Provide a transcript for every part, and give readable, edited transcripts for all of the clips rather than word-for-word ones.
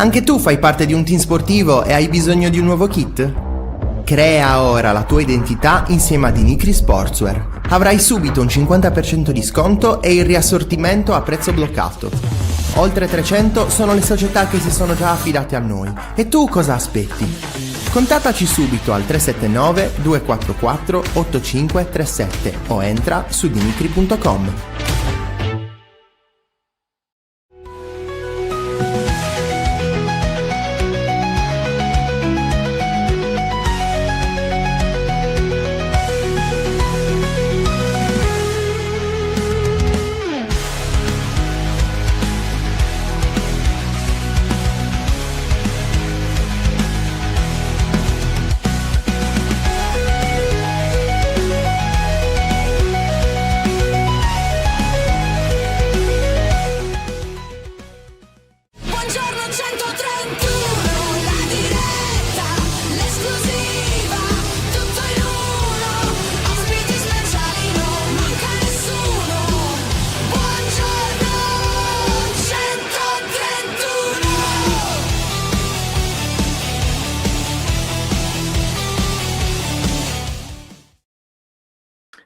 Anche tu fai parte di un team sportivo e hai bisogno di un nuovo kit? Crea ora la tua identità insieme a Dinicri Sportswear. Avrai subito un 50% di sconto e il riassortimento a prezzo bloccato. Oltre 300 sono le società che si sono già affidate a noi. E tu cosa aspetti? Contattaci subito al 379 244 8537 o entra su dinicri.com.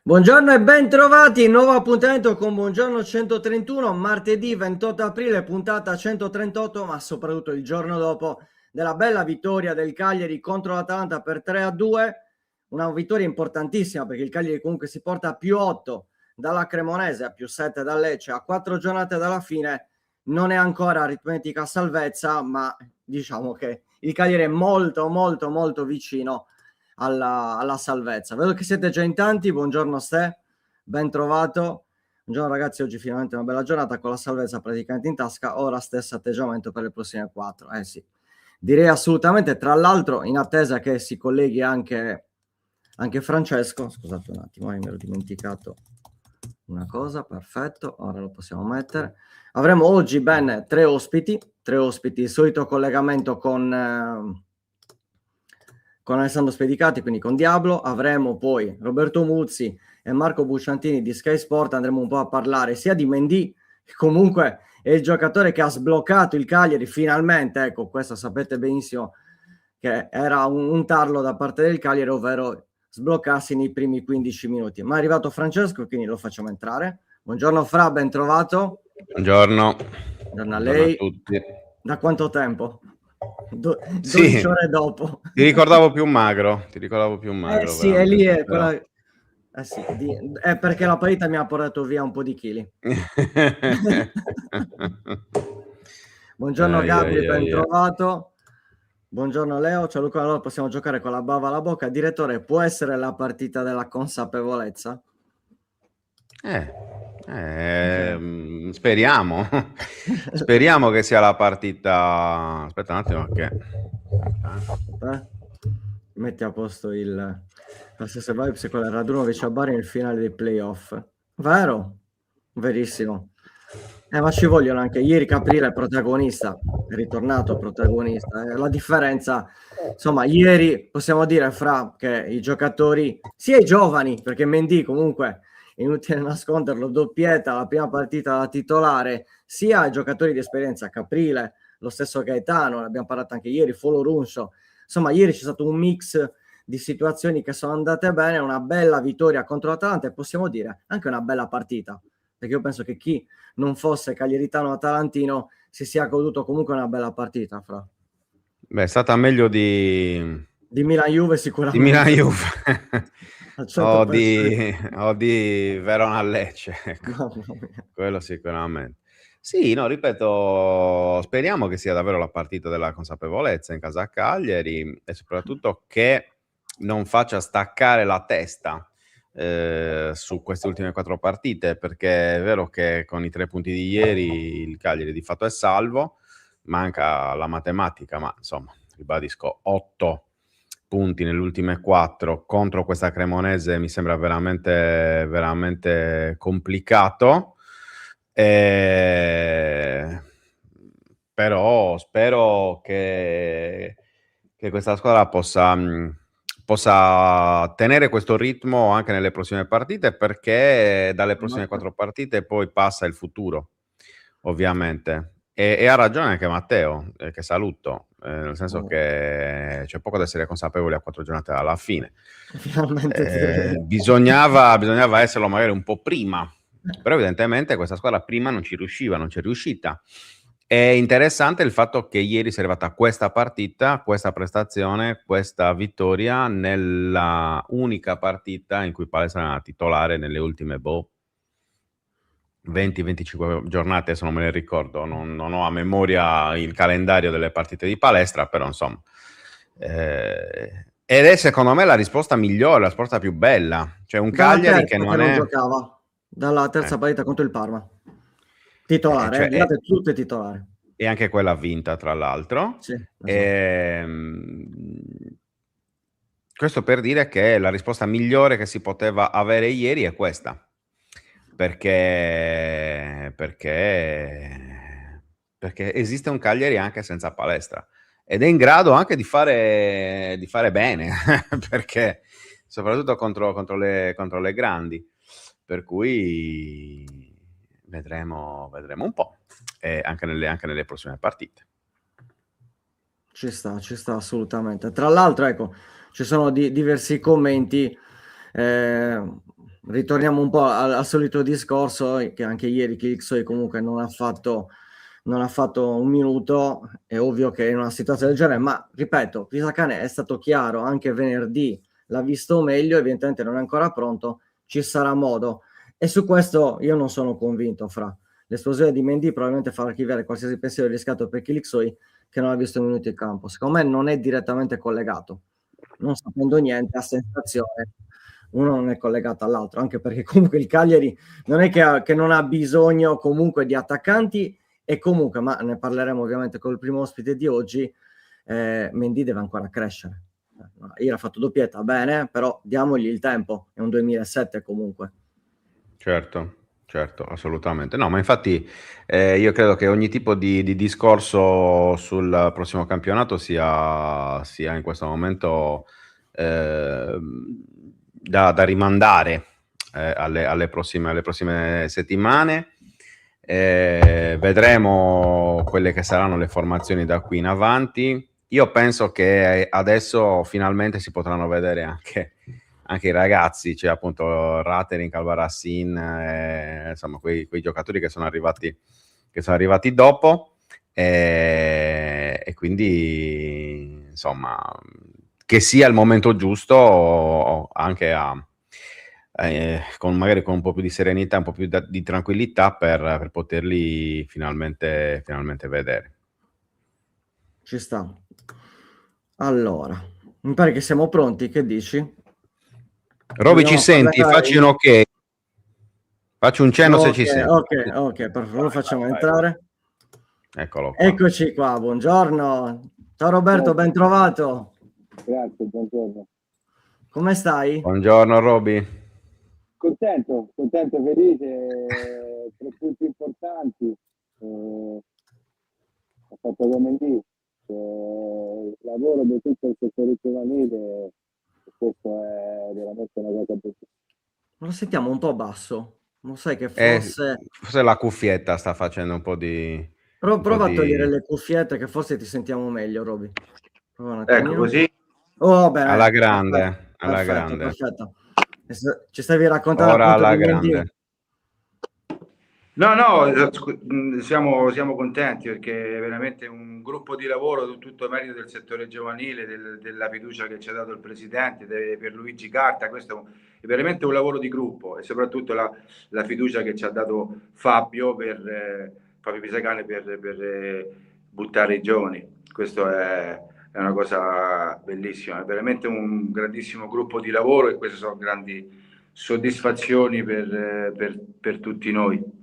Buongiorno e ben trovati, nuovo appuntamento con Buongiorno 131, martedì 28 aprile, puntata 138, ma soprattutto il giorno dopo della bella vittoria del Cagliari contro l'Atalanta per 3-2, una vittoria importantissima perché il Cagliari comunque si porta a più 8 dalla Cremonese, a più 7 dal Lecce, a 4 giornate dalla fine, non è ancora aritmetica salvezza, ma diciamo che il Cagliari è molto vicino alla salvezza. Vedo che siete già in tanti, buongiorno Ste, ben trovato. Buongiorno ragazzi, oggi finalmente una bella giornata con la salvezza praticamente in tasca, ora stesso atteggiamento per le prossime 4. Sì, direi assolutamente, tra l'altro in attesa che si colleghi anche Francesco, scusate un attimo, mi ero dimenticato una cosa, perfetto, ora lo possiamo mettere. Avremo oggi ben tre ospiti, il solito collegamento con Alessandro Spedicati, quindi con Diablo. Avremo poi Roberto Muzzi e M.Bucciantini di Sky Sport. Andremo un po' a parlare sia di Mendy, che comunque è il giocatore che ha sbloccato il Cagliari finalmente. Ecco, questo sapete benissimo che era un tarlo da parte del Cagliari, ovvero sbloccarsi nei primi 15 minuti. Ma è arrivato Francesco, quindi lo facciamo entrare. Buongiorno Fra, ben trovato. Buongiorno. Buongiorno a lei. Buongiorno a tutti. Da quanto tempo? 12 sì, ore dopo. Ti ricordavo più magro. Sì, è lì, è quella... sì, è perché la parità mi ha portato via un po' di chili. Buongiorno Gabri, ben trovato. Buongiorno Leo, ciao Luca, allora possiamo giocare con la bava alla bocca. Direttore, può essere la partita della consapevolezza? Speriamo. Speriamo che sia la partita. Aspetta un attimo che metti a posto la stessa vibes con il Radunovic a Bari nel finale dei playoff. Vero? Verissimo. Ma ci vogliono anche. Ieri Caprile è protagonista, è ritornato protagonista. La differenza, insomma, ieri possiamo dire Fra che i giocatori, sia i giovani, perché Mendy comunque è inutile nasconderlo, doppietta la prima partita da titolare, sia i giocatori di esperienza, Caprile, lo stesso Gaetano, ne abbiamo parlato anche ieri, Folo Runso. Insomma, ieri c'è stato un mix di situazioni che sono andate bene, una bella vittoria contro l'Atalanta e possiamo dire anche una bella partita, perché io penso che chi non fosse caglieritano atalantino si sia goduto comunque una bella partita, Fra. Beh, è stata meglio di Milan-Juve sicuramente. Di Milan-Juve o di Verona-Lecce, ecco. Quello sicuramente. Sì, no, ripeto, speriamo che sia davvero la partita della consapevolezza in casa a Cagliari e soprattutto che non faccia staccare la testa su queste ultime 4 partite, perché è vero che con i 3 punti di ieri il Cagliari di fatto è salvo, manca la matematica, ma insomma, ribadisco, 8 punti nelle ultime 4 contro questa Cremonese mi sembra veramente complicato. Però spero che questa squadra possa tenere questo ritmo anche nelle prossime partite, perché dalle prossime 4 partite poi passa il futuro, ovviamente. E ha ragione anche Matteo, che saluto, nel senso che c'è poco da essere consapevoli a 4 giornate alla fine. Finalmente ti vedo. Bisognava esserlo magari un po' prima, però evidentemente questa squadra prima non ci riusciva, non c'è riuscita. È interessante il fatto che ieri sia arrivata questa partita, questa prestazione, questa vittoria nella unica partita in cui Palestra era titolare nelle ultime 20-25 giornate, se non me ne ricordo, non ho a memoria il calendario delle partite di Palestra, però insomma. Ed è secondo me la risposta migliore, la risposta più bella. Cioè un Dalla Cagliari che terza che non non è... giocava, dalla terza partita contro il Parma. Titolare, cioè, le altre tutte titolari. e anche quella vinta, tra l'altro. Sì, esatto. Questo per dire che la risposta migliore che si poteva avere ieri è questa. Perché esiste un Cagliari anche senza Palestra ed è in grado anche di fare bene, perché soprattutto contro le grandi, per cui vedremo un po', anche nelle prossime partite. Ci sta assolutamente. Tra l'altro, ecco, ci sono diversi commenti. Ritorniamo un po' al solito discorso, che anche ieri Kixoy comunque non ha fatto un minuto. È ovvio che in una situazione del genere, ma ripeto, Pisacane è stato chiaro anche venerdì, l'ha visto meglio, evidentemente non è ancora pronto, ci sarà modo. E su questo io non sono convinto, Fra. L'esplosione di Mendy probabilmente farà archiviare qualsiasi pensiero di riscatto per Kixoy, che non ha visto un minuto in campo. Secondo me non è direttamente collegato, non sapendo niente, a sensazione, uno non è collegato all'altro, anche perché comunque il Cagliari non è che non ha bisogno comunque di attaccanti, e comunque, ma ne parleremo ovviamente col primo ospite di oggi, Mendy deve ancora crescere. Ieri ha fatto doppietta, bene, però diamogli il tempo, è un 2007 comunque. Certo, assolutamente. No, ma infatti io credo che ogni tipo di discorso sul prossimo campionato sia in questo momento da rimandare alle prossime settimane. Vedremo quelle che saranno le formazioni da qui in avanti. Io penso che adesso finalmente si potranno vedere anche i ragazzi, cioè appunto Ratering, Albarracin, insomma quei giocatori che sono arrivati dopo, e quindi insomma che sia il momento giusto anche magari con un po' più di serenità, un po' più di tranquillità per poterli finalmente vedere. Ci sta. Allora, mi pare che siamo pronti, che dici? Roby, ci senti? Facci un ok. Facci un cenno se ci senti. Ok, perfetto, lo facciamo entrare. Eccolo qua. Eccoci qua, buongiorno. Ciao Roberto, ben trovato. Grazie, buongiorno. Come stai? Buongiorno Roby. Contento, felice, 3 punti importanti. Ho fatto come lì, lavoro di tutto il settore giovanile, e questo è veramente una cosa bellissima. Lo sentiamo un po' basso. Non sai che forse... Forse la cuffietta sta facendo un po' di... Prova a togliere le cuffiette che forse ti sentiamo meglio, Roby. Prova un Ecco attimino. così. Oh, bene. alla grande, alla grande. Perfetto. Ci stavi raccontando Ora appunto alla di Mendy. grande. No, siamo contenti perché è veramente un gruppo di lavoro, tutto merito del settore giovanile, della fiducia che ci ha dato il presidente, per Luigi Carta. Questo è veramente un lavoro di gruppo, e soprattutto la fiducia che ci ha dato Fabio Pisacane per buttare i giovani. Questo è una cosa bellissima, è veramente un grandissimo gruppo di lavoro, e queste sono grandi soddisfazioni per tutti noi.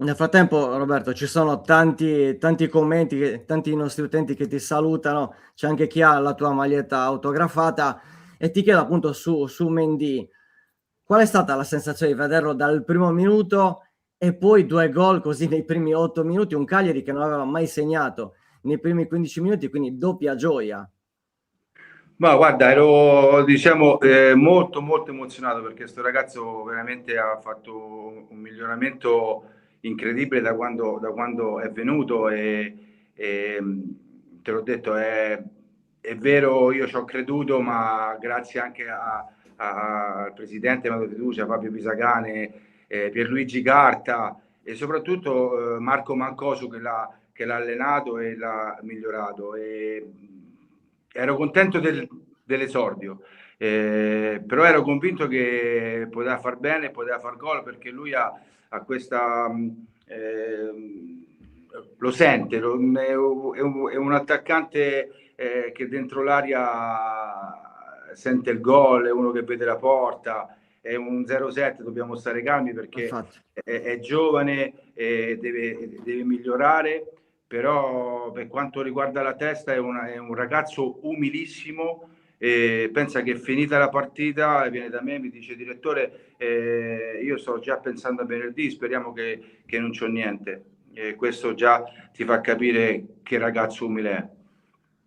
Nel frattempo, Roberto, ci sono tanti commenti, tanti nostri utenti che ti salutano, c'è anche chi ha la tua maglietta autografata, e ti chiedo appunto su Mendy, qual è stata la sensazione di vederlo dal primo minuto e poi 2 gol così nei primi 8 minuti, un Cagliari che non aveva mai segnato nei primi 15 minuti, quindi doppia gioia. Ma guarda, ero molto molto emozionato, perché questo ragazzo veramente ha fatto un miglioramento incredibile da quando è venuto e te l'ho detto, è vero, io ci ho creduto, ma grazie anche al presidente Mauro Fiducia, Fabio Pisacane, Pierluigi Carta e soprattutto Marco Mancosu che l'ha allenato e l'ha migliorato. Ero contento dell'esordio, però ero convinto che poteva far bene, poteva far gol, perché lui ha questa... lo sente, è un attaccante che dentro l'aria sente il gol, è uno che vede la porta, è un 0-7, dobbiamo stare calmi perché è giovane, deve migliorare, però per quanto riguarda la testa è un ragazzo umilissimo. Pensa che finita la partita viene da me e mi dice: direttore, io sto già pensando a venerdì, speriamo che non c'ho niente. Questo già ti fa capire che ragazzo umile è.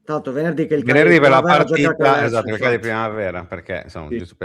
Tanto venerdì che il Venerdì Cagliari per la Primavera gioca a partita, Lecce, esatto, il Cagliari infatti. Primavera, perché insomma, Sì. giusto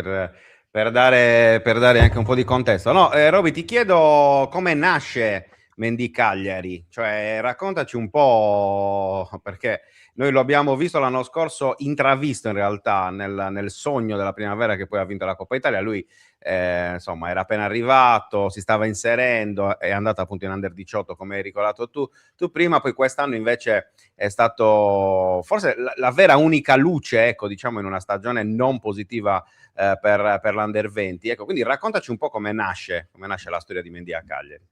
per dare anche un po' di contesto. No, Roby, ti chiedo come nasce Mendy Cagliari, cioè raccontaci un po', perché noi lo abbiamo visto l'anno scorso, intravisto in realtà nel sogno della Primavera che poi ha vinto la Coppa Italia. Lui insomma era appena arrivato, si stava inserendo, è andato appunto in Under 18 come hai ricordato tu prima, poi quest'anno invece è stato forse la vera unica luce, ecco, diciamo, in una stagione non positiva per l'Under 20. Ecco, quindi raccontaci un po' come nasce la storia di Mendy a Cagliari.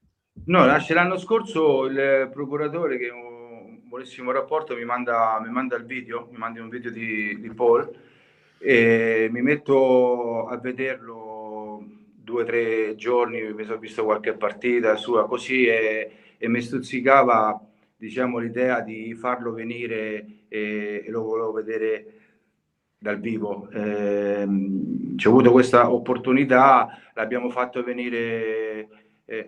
No, nasce l'anno scorso, il procuratore, che è un buonissimo rapporto, mi manda il video, mi manda un video di Paul e mi metto a vederlo 2 o 3 giorni, mi sono visto qualche partita sua così e mi stuzzicava, diciamo, l'idea di farlo venire e lo volevo vedere dal vivo. C'è avuto questa opportunità, l'abbiamo fatto venire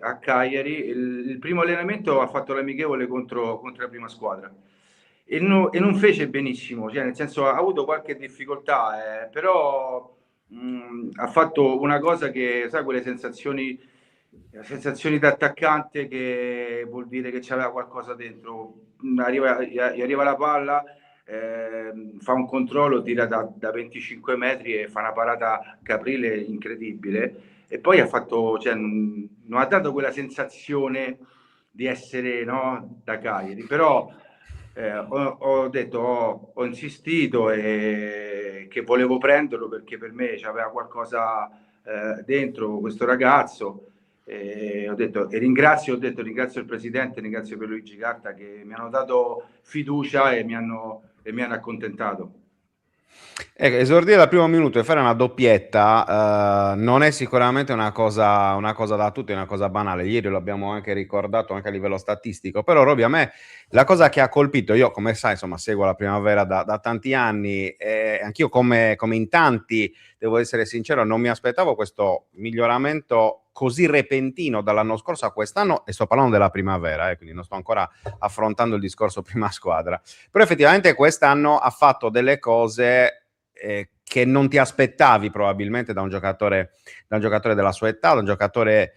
a Cagliari. Il primo allenamento ha fatto l'amichevole contro la prima squadra e non fece benissimo, cioè nel senso ha avuto qualche difficoltà, però ha fatto una cosa che, sai, quelle sensazioni da attaccante, che vuol dire che c'aveva qualcosa dentro. Gli arriva la palla, fa un controllo, tira da 25 metri e fa una parata caprile incredibile. E poi ha fatto, cioè, non ha dato quella sensazione di essere, no, da Cagliari, però ho detto, ho insistito e che volevo prenderlo perché per me c'aveva qualcosa dentro questo ragazzo. Ho detto ringrazio il presidente, ringrazio per Luigi Carta, che mi hanno dato fiducia e mi hanno accontentato. Ecco, esordire dal primo minuto e fare una doppietta non è sicuramente una cosa da tutti, è una cosa banale. Ieri lo abbiamo anche ricordato anche a livello statistico, però Roby, a me la cosa che ha colpito, io come sai, insomma, seguo la Primavera da tanti anni e anch'io come in tanti, devo essere sincero, non mi aspettavo questo miglioramento così repentino dall'anno scorso a quest'anno, e sto parlando della Primavera, quindi non sto ancora affrontando il discorso prima squadra, però effettivamente quest'anno ha fatto delle cose che non ti aspettavi probabilmente da un giocatore della sua età, da un giocatore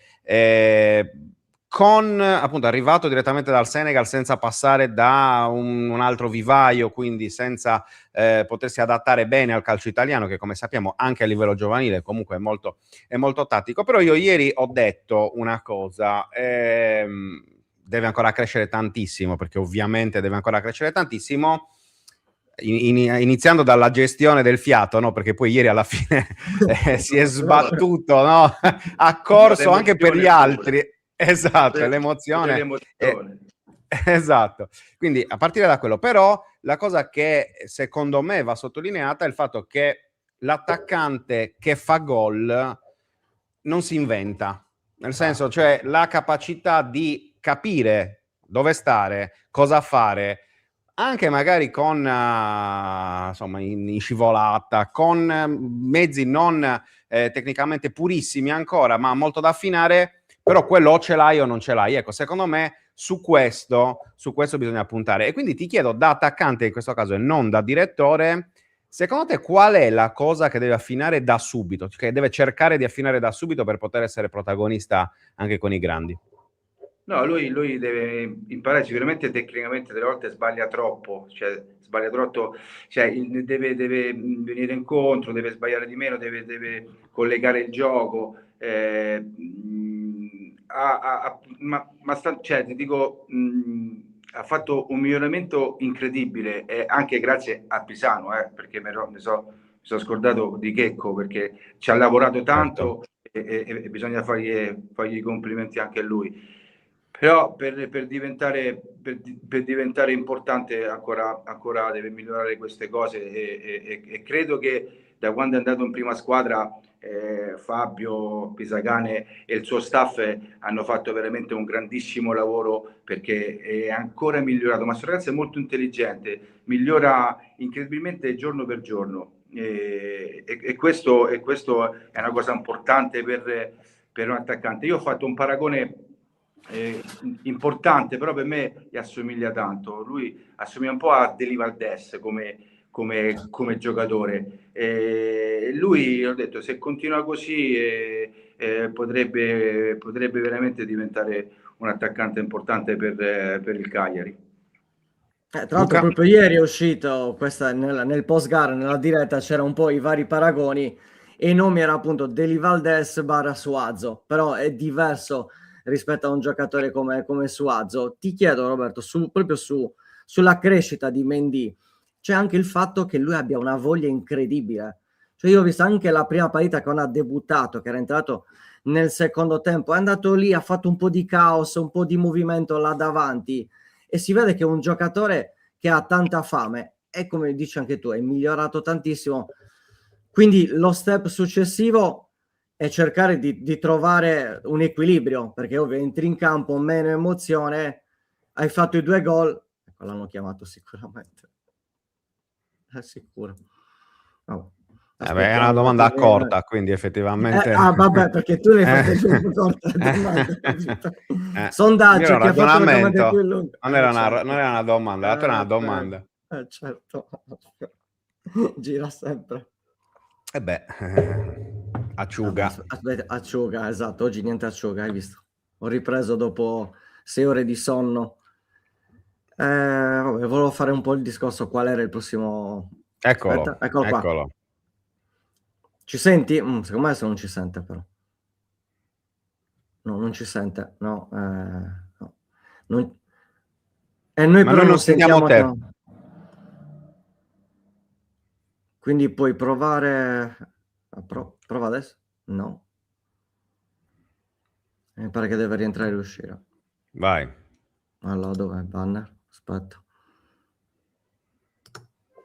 con appunto arrivato direttamente dal Senegal senza passare da un altro vivaio, quindi senza potersi adattare bene al calcio italiano, che come sappiamo anche a livello giovanile comunque è molto tattico. Però io ieri ho detto una cosa, deve ancora crescere tantissimo, perché ovviamente deve ancora crescere tantissimo, iniziando dalla gestione del fiato, no? Perché poi ieri alla fine si è sbattuto, no? Ha corso anche per gli altri. Esatto, l'emozione. Esatto. Quindi a partire da quello, però la cosa che secondo me va sottolineata è il fatto che l'attaccante che fa gol non si inventa, nel senso, cioè la capacità di capire dove stare, cosa fare, anche magari con insomma in scivolata, con mezzi non tecnicamente purissimi ancora, ma molto da affinare, però quello o ce l'hai o non ce l'hai. Ecco, secondo me su questo bisogna puntare. E quindi ti chiedo, da attaccante in questo caso e non da direttore, secondo te qual è la cosa che deve affinare da subito, che deve cercare di affinare da subito per poter essere protagonista anche con i grandi? No, lui deve imparare sicuramente tecnicamente, delle volte sbaglia troppo, cioè deve venire incontro, deve sbagliare di meno, deve collegare il gioco, cioè, ti dico, ha fatto un miglioramento incredibile, anche grazie a Pisano, perché mi sono scordato di Checco, perché ci ha lavorato Certo. tanto e bisogna fargli i complimenti anche a lui. Però per diventare importante ancora deve migliorare queste cose e credo che da quando è andato in prima squadra Fabio Pisacane e il suo staff hanno fatto veramente un grandissimo lavoro, perché è ancora migliorato. Ma questo ragazzo è molto intelligente, migliora incredibilmente giorno per giorno, e questo è una cosa importante per un attaccante. Io ho fatto un paragone importante, però per me gli assomiglia tanto. Lui assomiglia un po' a Deli Valdés come giocatore. Lui, ho detto, se continua così potrebbe veramente diventare un attaccante importante per il Cagliari. Tra l'altro Luca? proprio ieri è uscito questa, nel post gara, nella diretta, c'era un po' i vari paragoni e i nomi era appunto Deli Valdés barra Suazo, però è diverso rispetto a un giocatore come Suazo. Ti chiedo, Roberto, sulla crescita di Mendy, c'è anche il fatto che lui abbia una voglia incredibile. Cioè io ho visto anche la prima partita quando ha debuttato, che era entrato nel secondo tempo, è andato lì, ha fatto un po' di caos, un po' di movimento là davanti e si vede che è un giocatore che ha tanta fame e, come dici anche tu, è migliorato tantissimo. Quindi lo step successivo è cercare di trovare un equilibrio, perché ovvio entri in campo, meno emozione, hai fatto i 2 gol, ecco, l'hanno chiamato sicuramente. È sicuro. Oh, È una aspettiamo un domanda attimino. corta, quindi effettivamente... Vabbè, perché tu l'hai Eh, fatta più corta la domanda. Io ero Sondaggio, un chi ha fatto la domanda più ragionamento, lunga. non Certo. era una domanda, la tua era una domanda. Certo. Gira sempre. E beh, Vabbè, acciuga. aspetta, acciuga, esatto. Oggi niente acciuga, hai visto? Ho ripreso dopo 6 ore di sonno. Vabbè, volevo fare un po' il discorso. Qual era il prossimo? Aspetta, Eccolo, eccolo qua. eccolo. Ci senti? Secondo me adesso non ci sente, però. No, non ci sente. No, no. E noi Ma però noi non non sentiamo sentiamo. te. No. Quindi puoi provare. Prova adesso? No. Mi pare che deve rientrare e riuscire. Vai. Allora, dov'è il banner? Aspetta.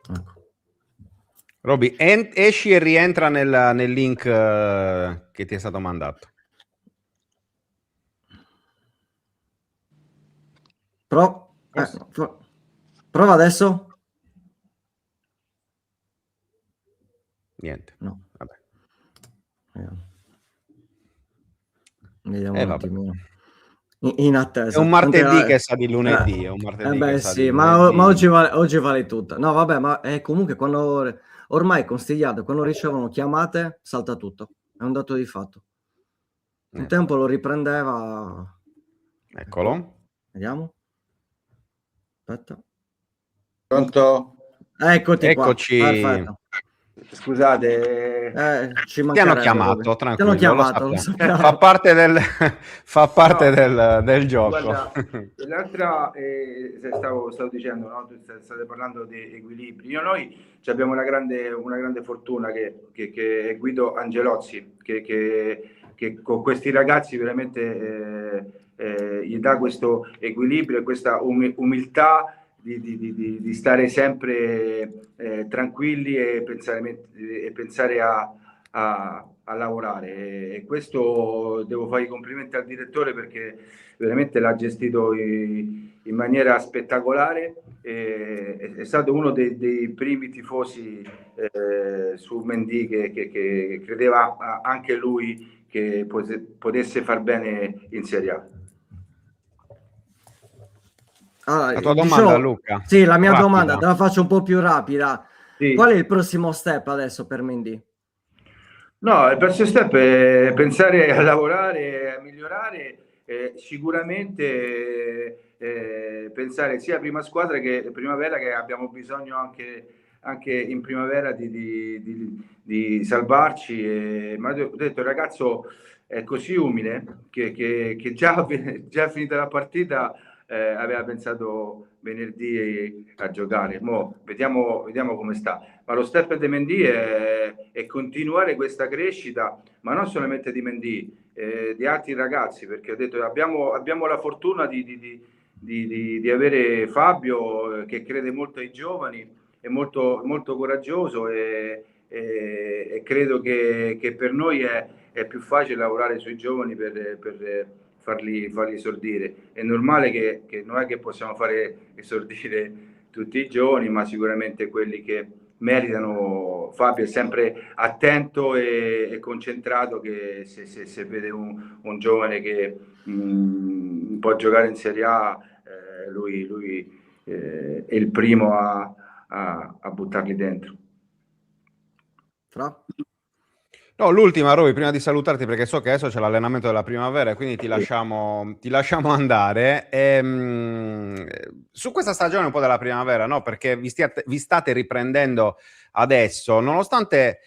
Ecco. Roby, esci e rientra nel link che ti è stato mandato. Prova adesso? Niente. No. Vabbè. Vediamo un Vabbè. attimino. In È un attesa. martedì che sa di lunedì, è un Eh martedì che beh sa di sì, ma lunedì. oggi vale tutto. No, vabbè, ma comunque quando ormai consigliato, quando ricevono chiamate, salta tutto. È un dato di fatto. Un tempo lo riprendeva. Eccolo. Vediamo. Aspetta. Pronto? Eccoti qua. Eccoci. Perfetto. Scusate, Ci Ti hanno mancherebbe, chiamato, Roby. Ti hanno tranquillo, lo chiamato, lo sappiamo. sappiamo. Fa parte fa parte no, del gioco. guarda, l'altra, stavo dicendo, no? Tu state parlando di equilibri. Noi abbiamo una grande fortuna che è Guido Angelozzi, che con questi ragazzi veramente gli dà questo equilibrio e questa umiltà di stare sempre tranquilli e pensare a lavorare. E questo devo fare i complimenti al direttore, perché veramente l'ha gestito in maniera spettacolare. È stato uno dei primi tifosi su Mendy che credeva anche lui che potesse far bene in Serie A. Allora, La tua domanda, dicevo, Luca? sì, la mia domanda Rapida. te la faccio un po' più rapida. Qual è Sì. il prossimo step adesso per Mendy? No, il prossimo step è pensare a lavorare, a migliorare sicuramente pensare sia a prima squadra che primavera, che abbiamo bisogno anche in primavera di salvarci. Ma ho detto, il ragazzo è così umile che già finita la partita aveva pensato venerdì a giocare. Vediamo come sta. Ma lo step di Mendy è continuare questa crescita, ma non solamente di Mendy, di altri ragazzi, perché ho detto abbiamo la fortuna di avere Fabio che crede molto ai giovani, è molto, molto coraggioso e credo che per noi è più facile lavorare sui giovani per farli esordire. È normale che non è che possiamo fare esordire tutti i giovani, ma sicuramente quelli che meritano. Fabio è sempre attento e concentrato, che se vede un giovane che può giocare in Serie A, lui è il primo a buttarli dentro. Fra? No, l'ultima, Roby, prima di salutarti, perché so che adesso c'è l'allenamento della primavera, quindi ti lasciamo andare. Su questa stagione un po' della primavera, no? Perché vi state riprendendo adesso, nonostante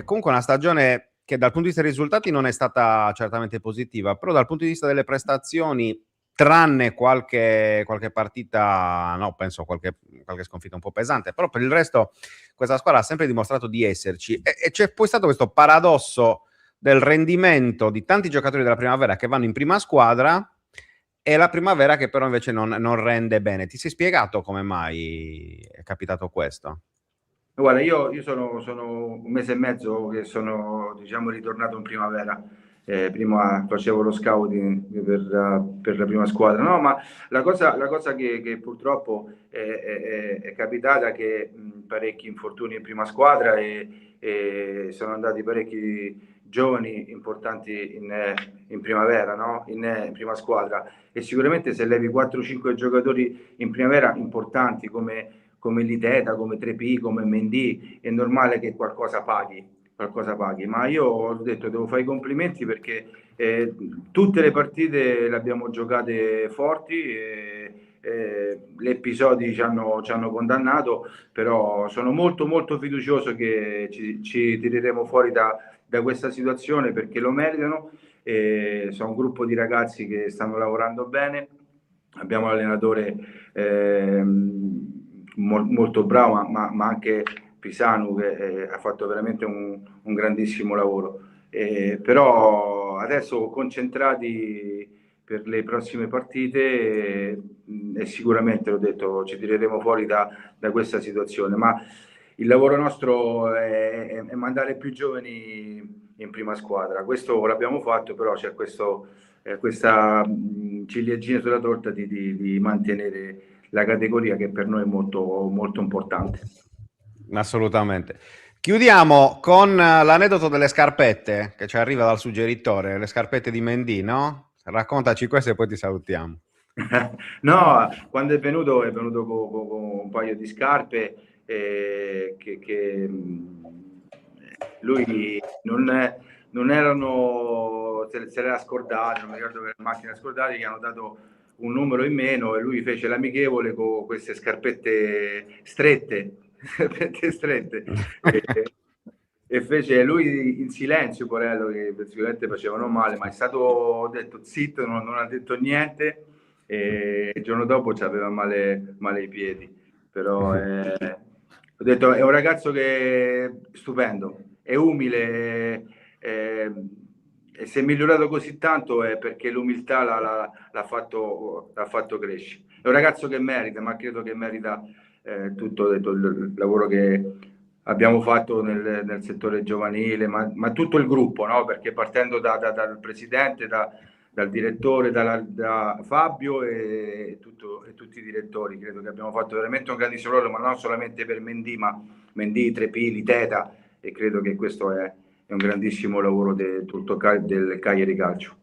comunque una stagione che dal punto di vista dei risultati non è stata certamente positiva, però dal punto di vista delle prestazioni, tranne qualche partita, no, penso qualche sconfitta un po' pesante, però per il resto questa squadra ha sempre dimostrato di esserci, e c'è poi stato questo paradosso del rendimento di tanti giocatori della primavera che vanno in prima squadra e la primavera che però invece non rende bene. Ti sei spiegato come mai è capitato questo? Guarda, io sono un mese e mezzo che sono, diciamo, ritornato in primavera. Prima facevo lo scouting per la prima squadra. No, ma la cosa che purtroppo è capitata è che parecchi infortuni in prima squadra e sono andati parecchi giovani importanti in primavera, no? In prima squadra. E sicuramente se levi 4-5 giocatori in primavera importanti come Liteta, come 3P, come Mendy, è normale che qualcosa paghi. Ma io ho detto, devo fare i complimenti perché tutte le partite le abbiamo giocate forti, gli episodi ci hanno condannato, però sono molto molto fiducioso che ci tireremo fuori da questa situazione, perché lo meritano. Sono un gruppo di ragazzi che stanno lavorando bene, abbiamo l'allenatore molto bravo, ma anche Pisanu che ha fatto veramente un grandissimo lavoro. Però adesso concentrati per le prossime partite e sicuramente, l'ho detto, ci tireremo fuori da questa situazione, ma il lavoro nostro è mandare più giovani in prima squadra. Questo l'abbiamo fatto, però c'è questa ciliegina sulla torta di mantenere la categoria, che per noi è molto, molto importante. Assolutamente. Chiudiamo con l'aneddoto delle scarpette che ci arriva dal suggeritore, le scarpette di Mendy, no? Raccontaci questo e poi ti salutiamo. No, quando è venuto con un paio di scarpe che lui non erano, se le era scordate, non mi ricordo che le macchine scordate, gli hanno dato un numero in meno e lui fece l'amichevole con queste scarpette strette e fece lui in silenzio, Porello, che sicuramente facevano male, ma è stato detto zitto, non ha detto niente, e il giorno dopo ci aveva male i piedi. Però ho detto, è un ragazzo che è stupendo, è umile, e se è migliorato così tanto è perché l'umiltà l'ha fatto crescere. È un ragazzo che merita, ma credo che merita tutto il lavoro che abbiamo fatto nel settore giovanile, ma tutto il gruppo, no? Perché partendo dal presidente, dal direttore, da Fabio e tutti i direttori, credo che abbiamo fatto veramente un grandissimo lavoro, ma non solamente per Mendy, ma Mendy, Trepili, Teta, e credo che questo è un grandissimo lavoro del Cagliari Calcio.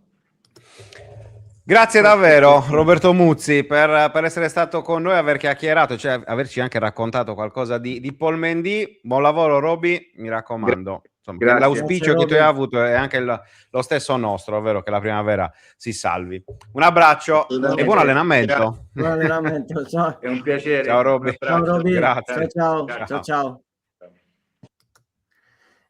Grazie davvero Roberto Muzzi per essere stato con noi, aver chiacchierato, cioè averci anche raccontato qualcosa di Paul Mendy. Buon lavoro Roby, mi raccomando. insomma, che Grazie. l'auspicio che tu hai avuto è anche lo stesso nostro, ovvero che la primavera si salvi. Un abbraccio e buon allenamento. Buon allenamento, ciao. È un piacere. Ciao Roby. Ciao Roby, Grazie. ciao.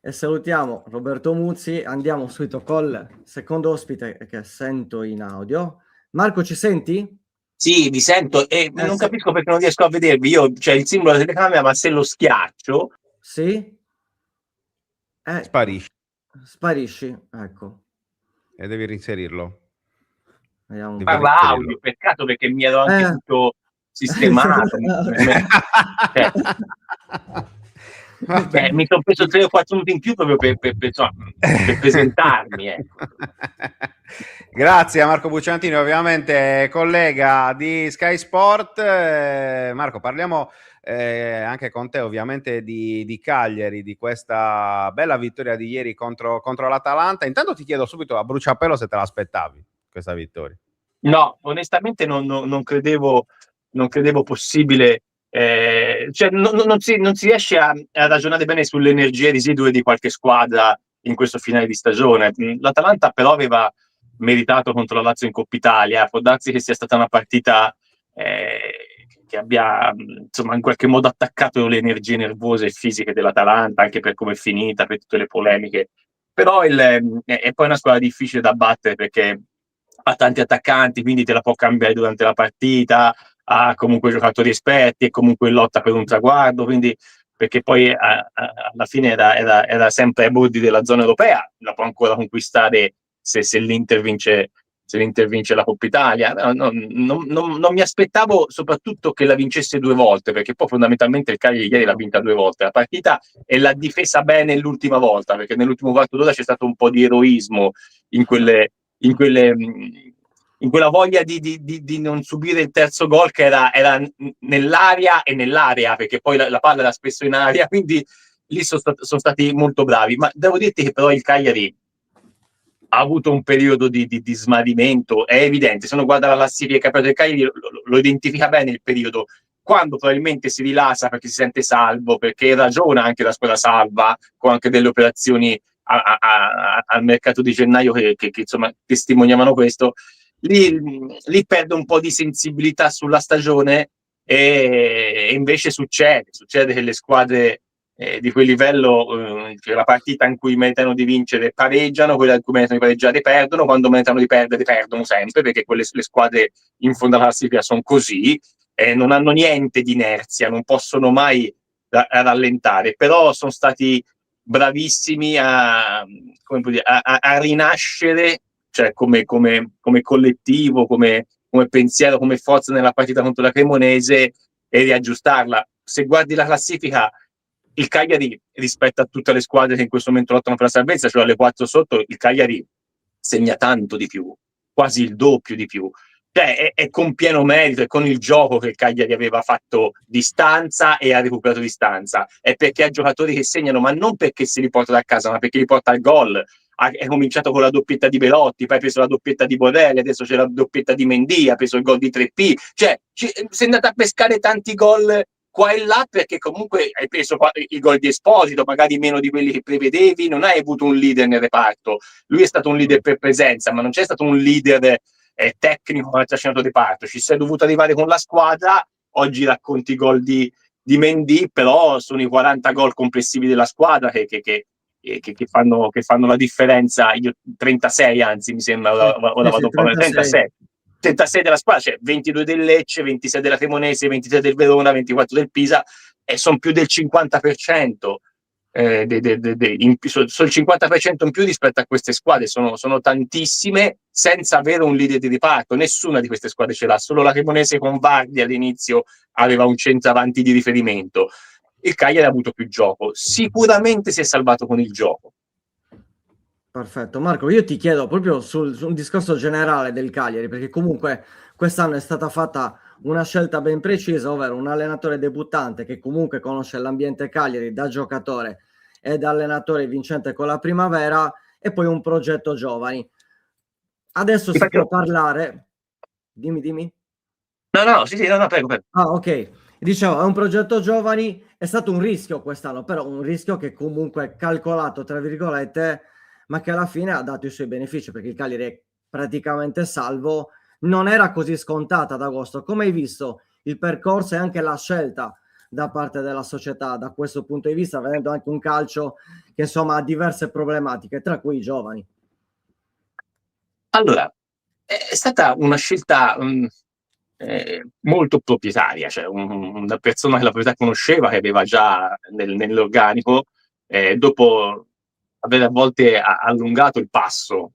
E salutiamo Roberto Muzzi, andiamo subito col secondo ospite che sento in audio. Marco, ci senti? Sì, vi sento e non sì. capisco perché non riesco a vedervi. Io c'è il simbolo della telecamera, ma se lo schiaccio... Sì? Sparisci, ecco. E devi reinserirlo. Parla audio, peccato perché mi ero anche tutto sistemato. Mi sono preso 3 o 4 minuti in più proprio per presentarmi. Ecco. Grazie a Marco Bucciantini, ovviamente collega di Sky Sport. Marco, parliamo anche con te ovviamente di Cagliari, di questa bella vittoria di ieri contro l'Atalanta. Intanto ti chiedo subito a bruciapelo se te l'aspettavi questa vittoria. No, onestamente non credevo possibile. Non si riesce a ragionare bene sulle energie residue di qualche squadra in questo finale di stagione. L'Atalanta però aveva meritato contro la Lazio in Coppa Italia. Può darsi che sia stata una partita che abbia insomma in qualche modo attaccato le energie nervose e fisiche dell'Atalanta, anche per come è finita, per tutte le polemiche. Però è poi una squadra difficile da battere perché ha tanti attaccanti, quindi te la può cambiare durante la partita, ha comunque giocatori esperti e comunque lotta per un traguardo, quindi perché poi alla fine era sempre ai bordi della zona europea, la può ancora conquistare se l'Inter vince la Coppa Italia. Non mi aspettavo soprattutto che la vincesse 2 volte, perché poi fondamentalmente il Cagliari ieri l'ha vinta 2 volte la partita e l'ha difesa bene l'ultima volta, perché nell'ultimo quarto d'ora c'è stato un po' di eroismo in quella voglia di non subire il terzo gol che era nell'aria e nell'area, perché poi la palla era spesso in aria, quindi lì sono stati molto bravi. Ma devo dirti che però il Cagliari ha avuto un periodo di smarrimento, è evidente, se uno guarda la classifica del Cagliari lo identifica bene il periodo, quando probabilmente si rilassa perché si sente salvo, perché ragiona anche la squadra salva, con anche delle operazioni al mercato di gennaio che insomma testimoniavano questo, lì perde un po' di sensibilità sulla stagione e invece succede che le squadre di quel livello, cioè la partita in cui meritano di vincere pareggiano, quella in cui meritano di pareggiare perdono, quando meritano di perdere perdono sempre, perché le squadre in fondo alla classifica sono così, non hanno niente di inerzia, non possono mai rallentare, però sono stati bravissimi a rinascere, cioè come collettivo, come pensiero, come forza nella partita contro la Cremonese e riaggiustarla. Se guardi la classifica, il Cagliari rispetto a tutte le squadre che in questo momento lottano per la salvezza, cioè alle 4 sotto, il Cagliari segna tanto di più, quasi il doppio di più. Cioè è con pieno merito, è con il gioco che il Cagliari aveva fatto distanza e ha recuperato distanza. È perché ha giocatori che segnano, ma non perché se li porta da casa, ma perché li porta al gol. È cominciato con la doppietta di Belotti, poi ha preso la doppietta di Borrelli, adesso c'è la doppietta di Mendy, ha preso il gol di 3P. Cioè sei andato a pescare tanti gol qua e là, perché comunque hai preso il gol di Esposito, magari meno di quelli che prevedevi, non hai avuto un leader nel reparto. Lui è stato un leader per presenza, ma non c'è stato un leader tecnico che ha trascinato il reparto. Ci sei dovuto arrivare con la squadra. Oggi racconti i gol di Mendy, però sono i 40 gol complessivi della squadra che fanno la differenza. Io 36, anzi mi sembra, ora vado un po' 36 della squadra, cioè 22 del Lecce, 26 della Cremonese, 23 del Verona, 24 del Pisa, e sono più del 50%, sono il 50% in più rispetto a queste squadre, sono tantissime, senza avere un leader di riparto. Nessuna di queste squadre ce l'ha, solo la Cremonese con Vardi all'inizio aveva un centravanti di riferimento. Il Cagliari ha avuto più gioco, sicuramente si è salvato con il gioco. Perfetto, Marco, io ti chiedo proprio sul discorso generale del Cagliari, perché comunque quest'anno è stata fatta una scelta ben precisa, ovvero un allenatore debuttante che comunque conosce l'ambiente Cagliari da giocatore e da allenatore vincente con la primavera, e poi un progetto giovani. Adesso si può parlare... Dimmi. No, prego. Ah, ok. Dicevo, è un progetto giovani, è stato un rischio quest'anno, però un rischio che comunque è calcolato, tra virgolette, ma che alla fine ha dato i suoi benefici, perché il Cagliari è praticamente salvo. Non era così scontata ad agosto. Come hai visto il percorso e anche la scelta da parte della società da questo punto di vista, vedendo anche un calcio che insomma ha diverse problematiche, tra cui i giovani? Allora, è stata una scelta molto proprietaria, cioè una persona che la proprietà conosceva, che aveva già nell'organico, dopo aver a volte allungato il passo,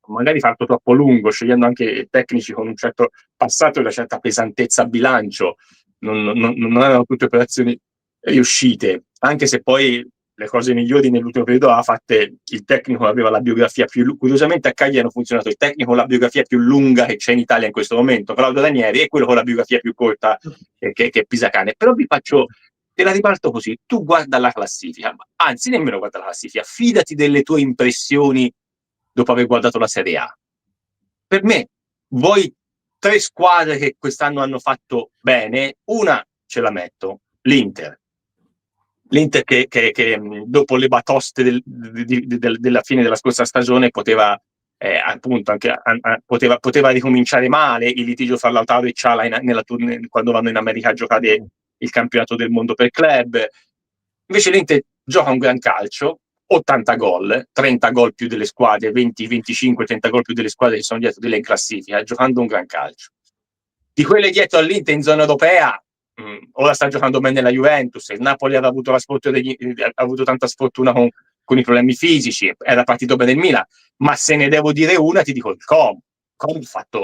magari fatto troppo lungo, scegliendo anche tecnici con un certo passato e una certa pesantezza a bilancio, non erano tutte operazioni riuscite, anche se poi le cose migliori nell'ultimo periodo ha fatte il tecnico, aveva la biografia più, curiosamente a Cagliari hanno funzionato il tecnico con la biografia più lunga che c'è in Italia in questo momento, Claudio Ranieri, e quello con la biografia più corta che è Pisacane. Però vi faccio, te la riparto così, tu guarda la classifica, anzi nemmeno guarda la classifica, fidati delle tue impressioni dopo aver guardato la Serie A. Per me, voi 3 squadre che quest'anno hanno fatto bene, una ce la metto, l'Inter. L'Inter che dopo le batoste della fine della scorsa stagione poteva appunto anche poteva ricominciare male il litigio fra Lautaro e Ciala quando vanno in America a giocare il campionato del mondo per club. Invece l'Inter gioca un gran calcio, 80 gol, 30 gol più delle squadre, 20, 25, 30 gol più delle squadre che sono dietro di lei in classifica, giocando un gran calcio. Di quelle dietro all'Inter in zona europea, ora sta giocando bene la Juventus, il Napoli ha avuto tanta sfortuna con i problemi fisici, era partito bene il Milan, ma se ne devo dire una ti dico il Como.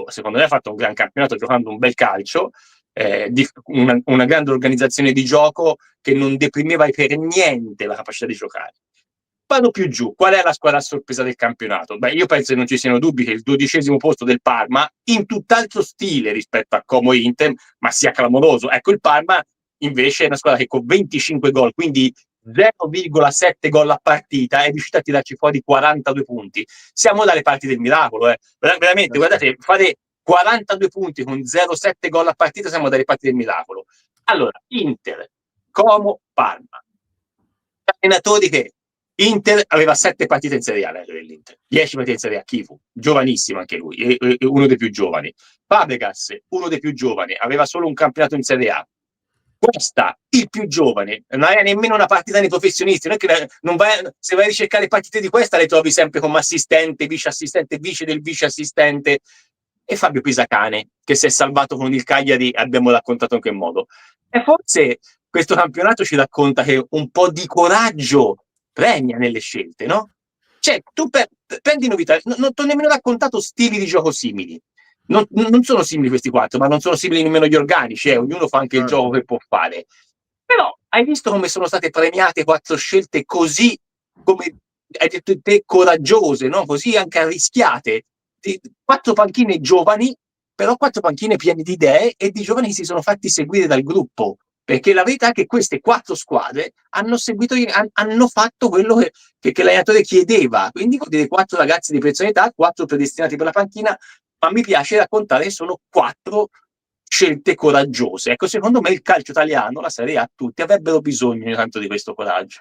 Secondo me ha fatto un gran campionato giocando un bel calcio, una grande organizzazione di gioco che non deprimeva per niente la capacità di giocare. Vado più giù, qual è la squadra a sorpresa del campionato? Beh, io penso che non ci siano dubbi che il 12° posto del Parma, in tutt'altro stile rispetto a Como e Inter, ma sia clamoroso. Ecco, il Parma invece è una squadra che con 25 gol, quindi 0,7 gol a partita, è riuscita a tirarci fuori 42 punti. Siamo dalle parti del miracolo, veramente, guardate, fare 42 punti con 0,7 gol a partita, siamo dalle parti del miracolo. Allora, Inter, Como, Parma. Allenatori che Inter aveva 7 partite in Serie A, dell'Inter, 10 partite in Serie A, Chifu, giovanissimo anche lui, uno dei più giovani. Fabregas, uno dei più giovani, aveva solo un campionato in Serie A. Questa, il più giovane, non aveva nemmeno una partita nei professionisti, se vai a ricercare partite di questa le trovi sempre come assistente, vice del vice assistente. E Fabio Pisacane, che si è salvato con il Cagliari, abbiamo raccontato in che modo. E forse questo campionato ci racconta che un po' di coraggio regna nelle scelte, no? Cioè, tu prendi novità, non ti ho nemmeno raccontato stili di gioco simili. Non sono simili questi 4, ma non sono simili nemmeno gli organici, ognuno fa anche il gioco che può fare. Però hai visto come sono state premiate 4 scelte così, come hai detto te, coraggiose, no? Così anche arrischiate. 4 panchine giovani, però 4 panchine piene di idee e di giovani che si sono fatti seguire dal gruppo. Perché la verità è che queste 4 squadre hanno fatto quello che l'allenatore chiedeva. Quindi vuol dire 4 ragazzi di personalità, 4 predestinati per la panchina, ma mi piace raccontare che sono 4 scelte coraggiose. Ecco, secondo me il calcio italiano, la Serie A, tutti avrebbero bisogno tanto di questo coraggio.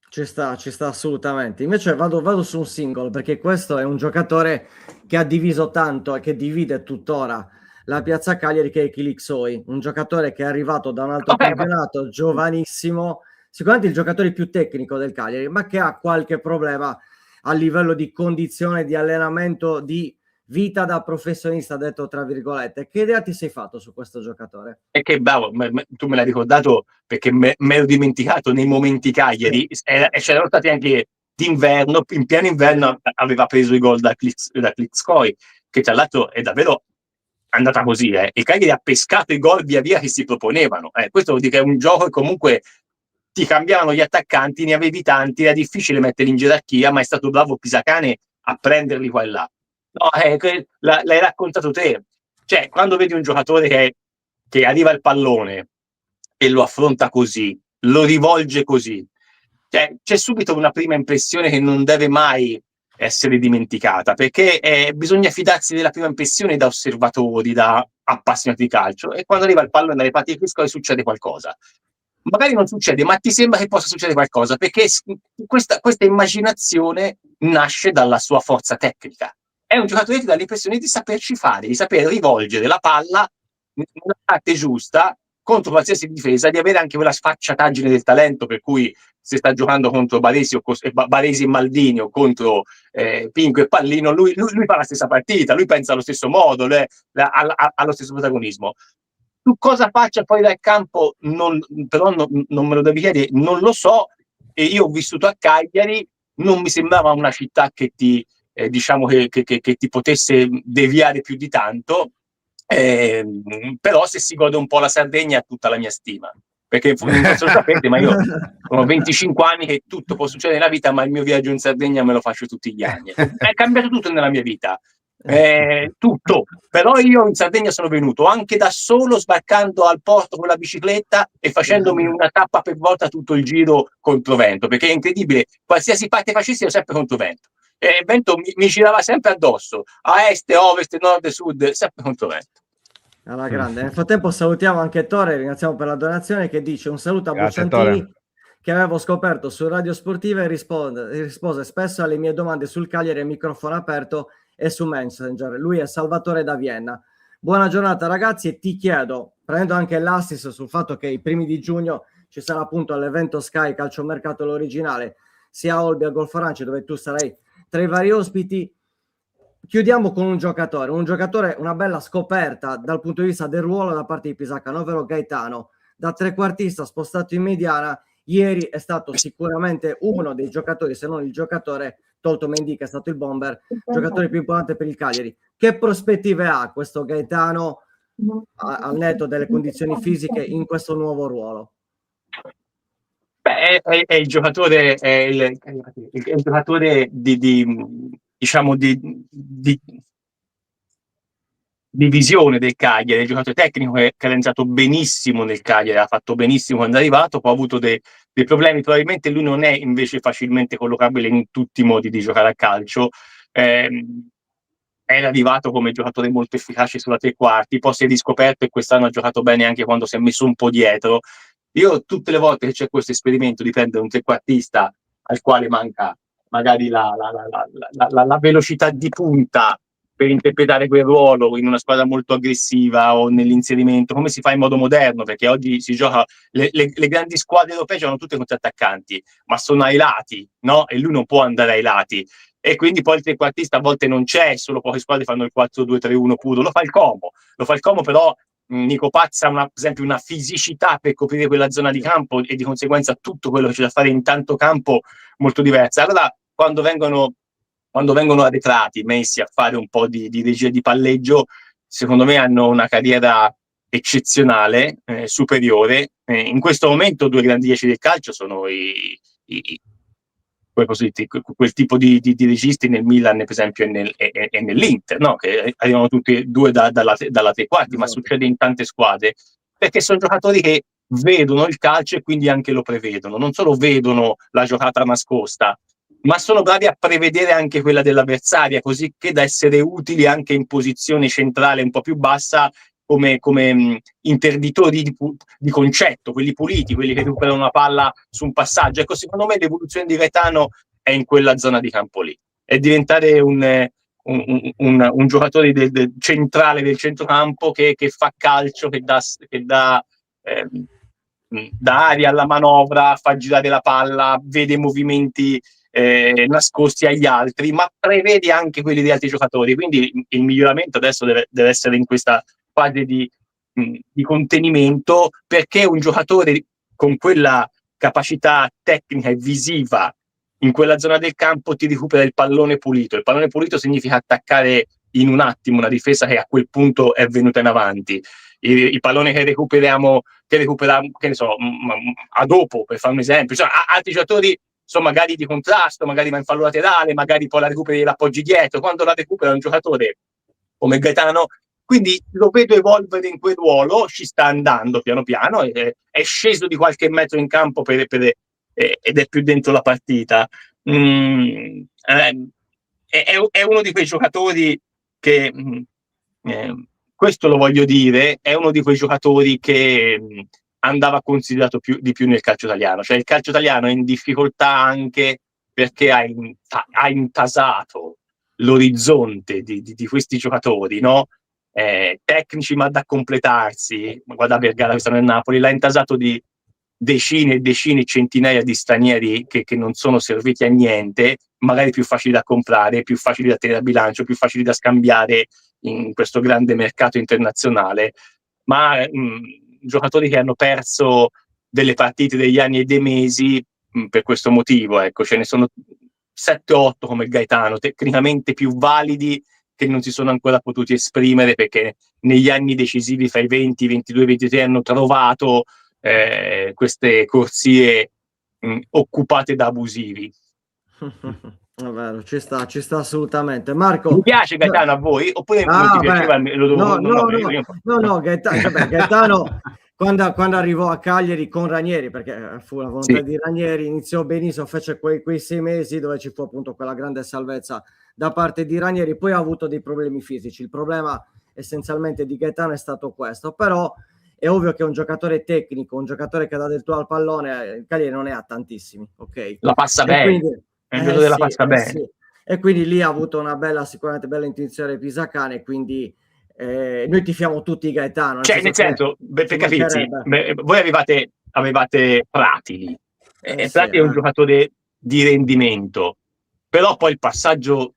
Ci sta assolutamente. Invece vado su un singolo, perché questo è un giocatore che ha diviso tanto e che divide tuttora la piazza Cagliari, che è Kilixoi, un giocatore che è arrivato da un altro campionato, giovanissimo, sicuramente il giocatore più tecnico del Cagliari, ma che ha qualche problema a livello di condizione, di allenamento, di vita da professionista, detto tra virgolette. Che idea ti sei fatto su questo giocatore? E che bravo, tu me l'hai ricordato perché me ero dimenticato nei momenti Cagliari, e c'erano stati anche d'inverno, in pieno inverno aveva preso i gol da Klitschoi, che tra l'altro è davvero andata così, il Cagliari ha pescato i gol via via che si proponevano, questo vuol dire che è un gioco che comunque ti cambiavano gli attaccanti, ne avevi tanti, era difficile metterli in gerarchia, ma è stato bravo Pisacane a prenderli qua e là. No, l'hai raccontato te, cioè quando vedi un giocatore che arriva il pallone e lo affronta così, lo rivolge così, cioè, c'è subito una prima impressione che non deve mai essere dimenticata, perché bisogna fidarsi della prima impressione da osservatori, da appassionati di calcio, e quando arriva il pallone dalle parti di Frisco succede qualcosa. Magari non succede, ma ti sembra che possa succedere qualcosa, perché questa immaginazione nasce dalla sua forza tecnica. È un giocatore che dà l'impressione di saperci fare, di saper rivolgere la palla nella parte giusta contro qualsiasi difesa, di avere anche quella sfacciataggine del talento, per cui se sta giocando contro Baresi, Baresi e Maldini, o contro Pinco e Pallino, lui fa la stessa partita, lui pensa allo stesso modo, ha lo stesso protagonismo. Tu cosa faccia poi dal campo, però non me lo devi chiedere, non lo so. E io ho vissuto a Cagliari, non mi sembrava una città che ti diciamo che ti potesse deviare più di tanto, però se si gode un po' la Sardegna ha tutta la mia stima, perché non se lo sapete, ma io ho 25 anni che tutto può succedere nella vita, ma il mio viaggio in Sardegna me lo faccio tutti gli anni. È cambiato tutto nella mia vita, tutto. Però io in Sardegna sono venuto anche da solo, sbarcando al porto con la bicicletta e facendomi una tappa per volta tutto il giro controvento, perché è incredibile, qualsiasi parte facessi ero sempre controvento. E il vento mi girava sempre addosso, a est, ovest, nord, sud, sempre controvento. Alla grande. Nel frattempo salutiamo anche Tore, ringraziamo per la donazione, che dice un saluto a Grazie, Bucciantini, Tore. che avevo scoperto su Radio Sportiva e rispose spesso alle mie domande sul Cagliari a microfono aperto e su Messenger. Lui è Salvatore da Vienna. Buona giornata ragazzi, e ti chiedo, prendo anche l'assist sul fatto che i primi di giugno ci sarà appunto l'evento Sky Calciomercato l'originale, sia a Olbia Golf Orange, dove tu sarai tra i vari ospiti. Chiudiamo con un giocatore, una bella scoperta dal punto di vista del ruolo da parte di Pisacane, ovvero Gaetano, da trequartista spostato in mediana. Ieri è stato sicuramente uno dei giocatori, se non il giocatore, tolto Mendy che è stato il bomber, giocatore più importante per il Cagliari. Che prospettive ha questo Gaetano al netto delle condizioni fisiche in questo nuovo ruolo? Beh, è il giocatore, è il giocatore diciamo di visione del Cagliari, il giocatore tecnico che ha entrato benissimo nel Cagliari, ha fatto benissimo quando è arrivato, poi ha avuto dei problemi, probabilmente lui non è invece facilmente collocabile in tutti i modi di giocare a calcio. Era arrivato come giocatore molto efficace sulla tre quarti, poi si è riscoperto e quest'anno ha giocato bene anche quando si è messo un po' dietro. Io tutte le volte che c'è questo esperimento di prendere un trequartista al quale manca magari la velocità di punta per interpretare quel ruolo in una squadra molto aggressiva o nell'inserimento, come si fa in modo moderno, perché oggi si gioca, le grandi squadre europee giocano tutte contro attaccanti, ma sono ai lati, no? E lui non può andare ai lati. E quindi poi il trequartista a volte non c'è, solo poche squadre fanno il 4-2-3-1 puro, lo fa il Como, però Nico Pazza ha per esempio una fisicità per coprire quella zona di campo e di conseguenza tutto quello che c'è da fare in tanto campo molto diversa. Allora quando vengono arretrati, messi a fare un po' di regia di palleggio, secondo me hanno una carriera eccezionale, superiore. In questo momento due grandi 10 del calcio sono quel tipo di registi nel Milan, per esempio, e nell'Inter, no? Che arrivano tutti e due dalla tre quarti, esatto. Ma succede in tante squadre, perché sono giocatori che vedono il calcio e quindi anche lo prevedono, non solo vedono la giocata nascosta, ma sono bravi a prevedere anche quella dell'avversaria, così che da essere utili anche in posizione centrale un po' più bassa, come interditori di concetto, quelli puliti, quelli che recuperano una palla su un passaggio. Ecco, secondo me l'evoluzione di Gaetano è in quella zona di campo lì, è diventare un giocatore centrale del centrocampo che fa calcio, che dà aria alla manovra, fa girare la palla, vede movimenti nascosti agli altri, ma prevede anche quelli di altri giocatori. Quindi il miglioramento adesso deve essere in questa fase di contenimento, perché un giocatore con quella capacità tecnica e visiva in quella zona del campo ti recupera il pallone pulito. Il pallone pulito significa attaccare in un attimo una difesa che a quel punto è venuta in avanti. Il pallone che recuperiamo, che ne so, a dopo, per fare un esempio, cioè, altri giocatori sono magari di contrasto, magari va in fallo laterale, magari poi la recuperi e l'appoggi dietro. Quando la recupera un giocatore come Gaetano, quindi lo vedo evolvere in quel ruolo, ci sta andando piano piano, è sceso di qualche metro in campo ed è più dentro la partita. è uno di quei giocatori che, questo lo voglio dire, è uno di quei giocatori che andava considerato di più nel calcio italiano. Cioè il calcio italiano è in difficoltà anche perché ha intasato l'orizzonte di questi giocatori, no? Tecnici ma da completarsi. Guarda Vergara che sta nel Napoli, l'ha intasato di decine e decine, centinaia di stranieri che non sono serviti a niente, magari più facili da comprare, più facili da tenere a bilancio, più facili da scambiare in questo grande mercato internazionale, ma giocatori che hanno perso delle partite degli anni e dei mesi per questo motivo. Ecco, ce ne sono 7-8 come Gaetano, tecnicamente più validi, che non si sono ancora potuti esprimere perché negli anni decisivi fra i 20, 22, 23 hanno trovato queste corsie occupate da abusivi. È vero, ci sta assolutamente. Marco, mi piace Gaetano a voi? Oppure non ti piaceva? No, Gaetano quando arrivò a Cagliari con Ranieri, perché fu la volontà di Ranieri, iniziò benissimo, fece quei 6 mesi dove ci fu appunto quella grande salvezza da parte di Ranieri, poi ha avuto dei problemi fisici. Il problema essenzialmente di Gaetano è stato questo, però è ovvio che un giocatore tecnico, un giocatore che dà del tuo al pallone, il Cagliari non ne ha tantissimi, ok? La passa bene, quindi, è il giocatore della passa bene. Sì. E quindi lì ha avuto una sicuramente bella intuizione Pisacane, quindi noi tifiamo tutti Gaetano. Cioè, nel senso, per capirsi, voi avevate Pratili. Pratili è un giocatore di rendimento, però poi il passaggio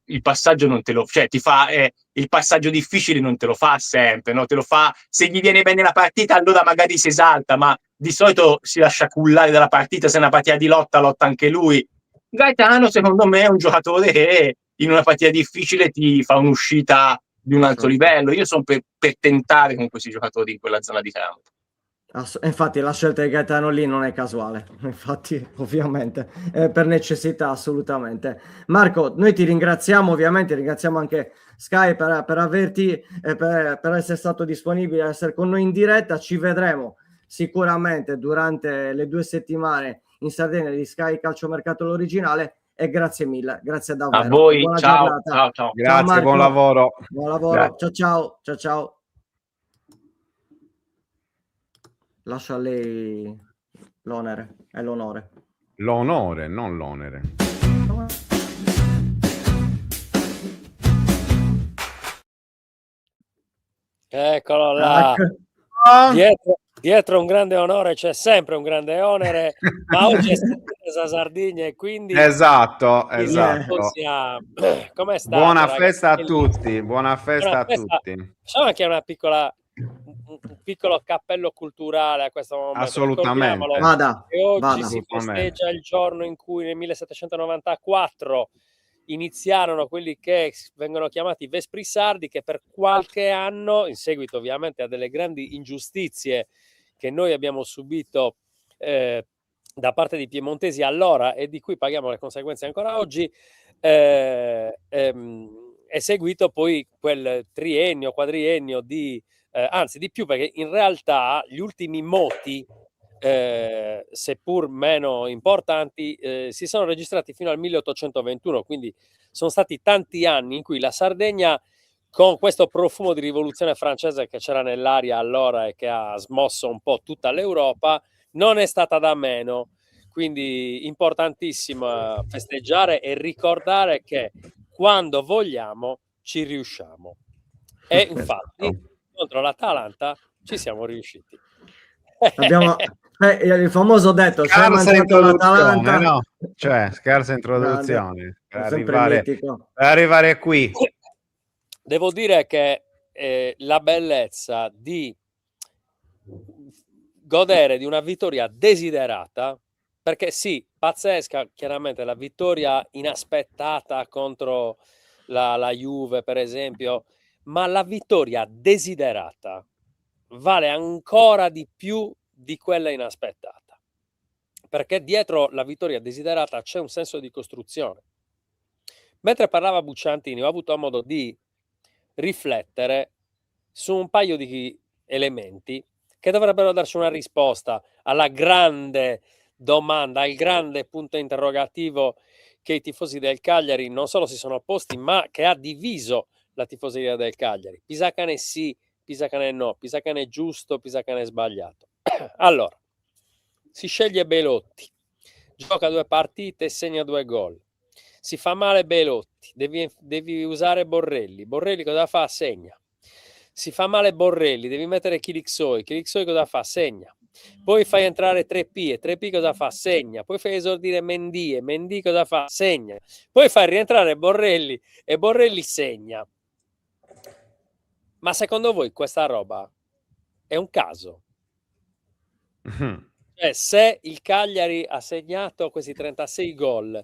non te lo, cioè ti fa il passaggio difficile non te lo fa sempre, no? Te lo fa se gli viene bene la partita, allora magari si esalta, ma di solito si lascia cullare dalla partita. Se è una partita di lotta anche lui. Gaetano secondo me è un giocatore che in una partita difficile ti fa un'uscita di un alto livello. Io sono per tentare con questi giocatori in quella zona di campo. Infatti la scelta di Gaetano lì non è casuale, infatti ovviamente per necessità assolutamente. Marco, noi ti ringraziamo, ovviamente ringraziamo anche Sky per averti per essere stato disponibile a essere con noi in diretta. Ci vedremo sicuramente durante le 2 settimane in Sardegna di Sky Calciomercato l'originale, e grazie mille, grazie davvero. A voi, buona ciao, giornata. ciao. Grazie, Marco. buon lavoro. Buon lavoro, ciao. Lascia a lei l'onere, è l'onore. L'onore, non l'onere. Eccolo là. Dietro un grande onore c'è sempre un grande onere, ma oggi è stata Sardegna e quindi esatto. Come sta? Buona festa a tutti, Facciamo anche un piccolo cappello culturale a questo momento. Assolutamente. Vada. Oggi si festeggia il giorno in cui nel 1794 iniziarono quelli che vengono chiamati Vespri Sardi, che per qualche anno, in seguito ovviamente a delle grandi ingiustizie che noi abbiamo subito da parte dei piemontesi allora e di cui paghiamo le conseguenze ancora oggi, è seguito poi quel quadriennio anzi di più, perché in realtà gli ultimi moti, seppur meno importanti, si sono registrati fino al 1821, quindi sono stati tanti anni in cui la Sardegna, con questo profumo di rivoluzione francese che c'era nell'aria allora e che ha smosso un po' tutta l'Europa, non è stata da meno. Quindi importantissimo festeggiare e ricordare che quando vogliamo ci riusciamo, e infatti contro l'Atalanta ci siamo riusciti. Abbiamo il famoso detto, scarsa introduzione, no? Cioè, scarsa introduzione per arrivare qui. Devo dire che la bellezza di godere di una vittoria desiderata, perché sì, pazzesca chiaramente la vittoria inaspettata contro la Juve per esempio, ma la vittoria desiderata vale ancora di più di quella inaspettata, perché dietro la vittoria desiderata c'è un senso di costruzione. Mentre parlava Bucciantini ho avuto modo di riflettere su un paio di elementi che dovrebbero darci una risposta alla grande domanda, al grande punto interrogativo che i tifosi del Cagliari non solo si sono opposti, ma che ha diviso la tifoseria del Cagliari. Pisacane sì, Pisacane no, Pisacane è giusto, Pisacane è sbagliato. Allora, si sceglie Belotti, gioca 2 partite e segna 2 gol. Si fa male Belotti, devi usare Borrelli. Borrelli cosa fa? Segna. Si fa male Borrelli, devi mettere Chilixoi. Chilixoi cosa fa? Segna. Poi fai entrare 3P e 3P cosa fa? Segna. Poi fai esordire Mendy e Mendy cosa fa? Segna. Poi fai rientrare Borrelli e Borrelli segna. Ma secondo voi questa roba è un caso? Cioè, se il Cagliari ha segnato questi 36 gol,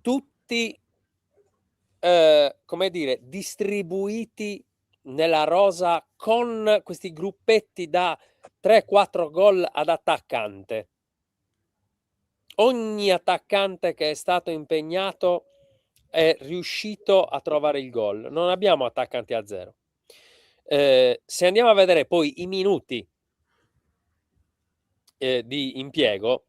tutti, come dire, distribuiti nella rosa con questi gruppetti da 3-4 gol ad attaccante. Ogni attaccante che è stato impegnato è riuscito a trovare il gol. Non abbiamo attaccanti a zero. Se andiamo a vedere poi i minuti di impiego,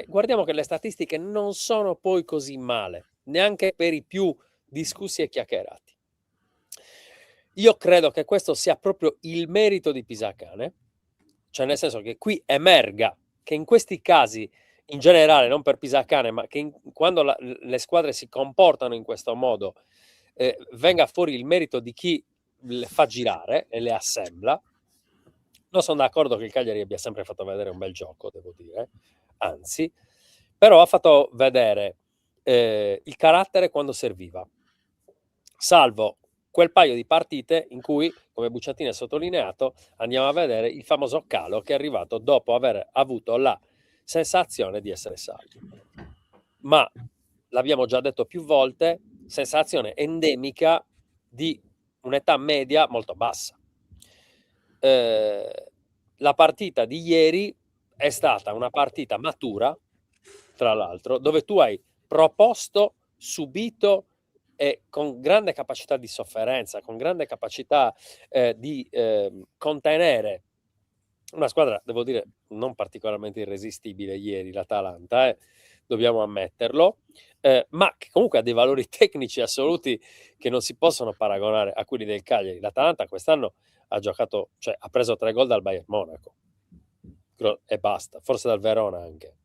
guardiamo che le statistiche non sono poi così male, neanche per i più discussi e chiacchierati. Io credo che questo sia proprio il merito di Pisacane, cioè nel senso che qui emerga che in questi casi, in generale, non per Pisacane, ma che quando le squadre si comportano in questo modo, venga fuori il merito di chi le fa girare e le assembla. Non sono d'accordo che il Cagliari abbia sempre fatto vedere un bel gioco, devo dire, anzi, però ha fatto vedere il carattere quando serviva, salvo quel paio di partite in cui, come Bucciantini ha sottolineato, andiamo a vedere il famoso calo che è arrivato dopo aver avuto la sensazione di essere salvi. Ma l'abbiamo già detto più volte, sensazione endemica di un'età media molto bassa. La partita di ieri è stata una partita matura, tra l'altro, dove tu hai proposto, subito e con grande capacità di sofferenza, con grande capacità di contenere una squadra, devo dire, non particolarmente irresistibile ieri, l'Atalanta, dobbiamo ammetterlo, ma che comunque ha dei valori tecnici assoluti che non si possono paragonare a quelli del Cagliari. L'Atalanta quest'anno ha giocato, cioè ha preso 3 gol dal Bayern Monaco e basta, forse dal Verona anche.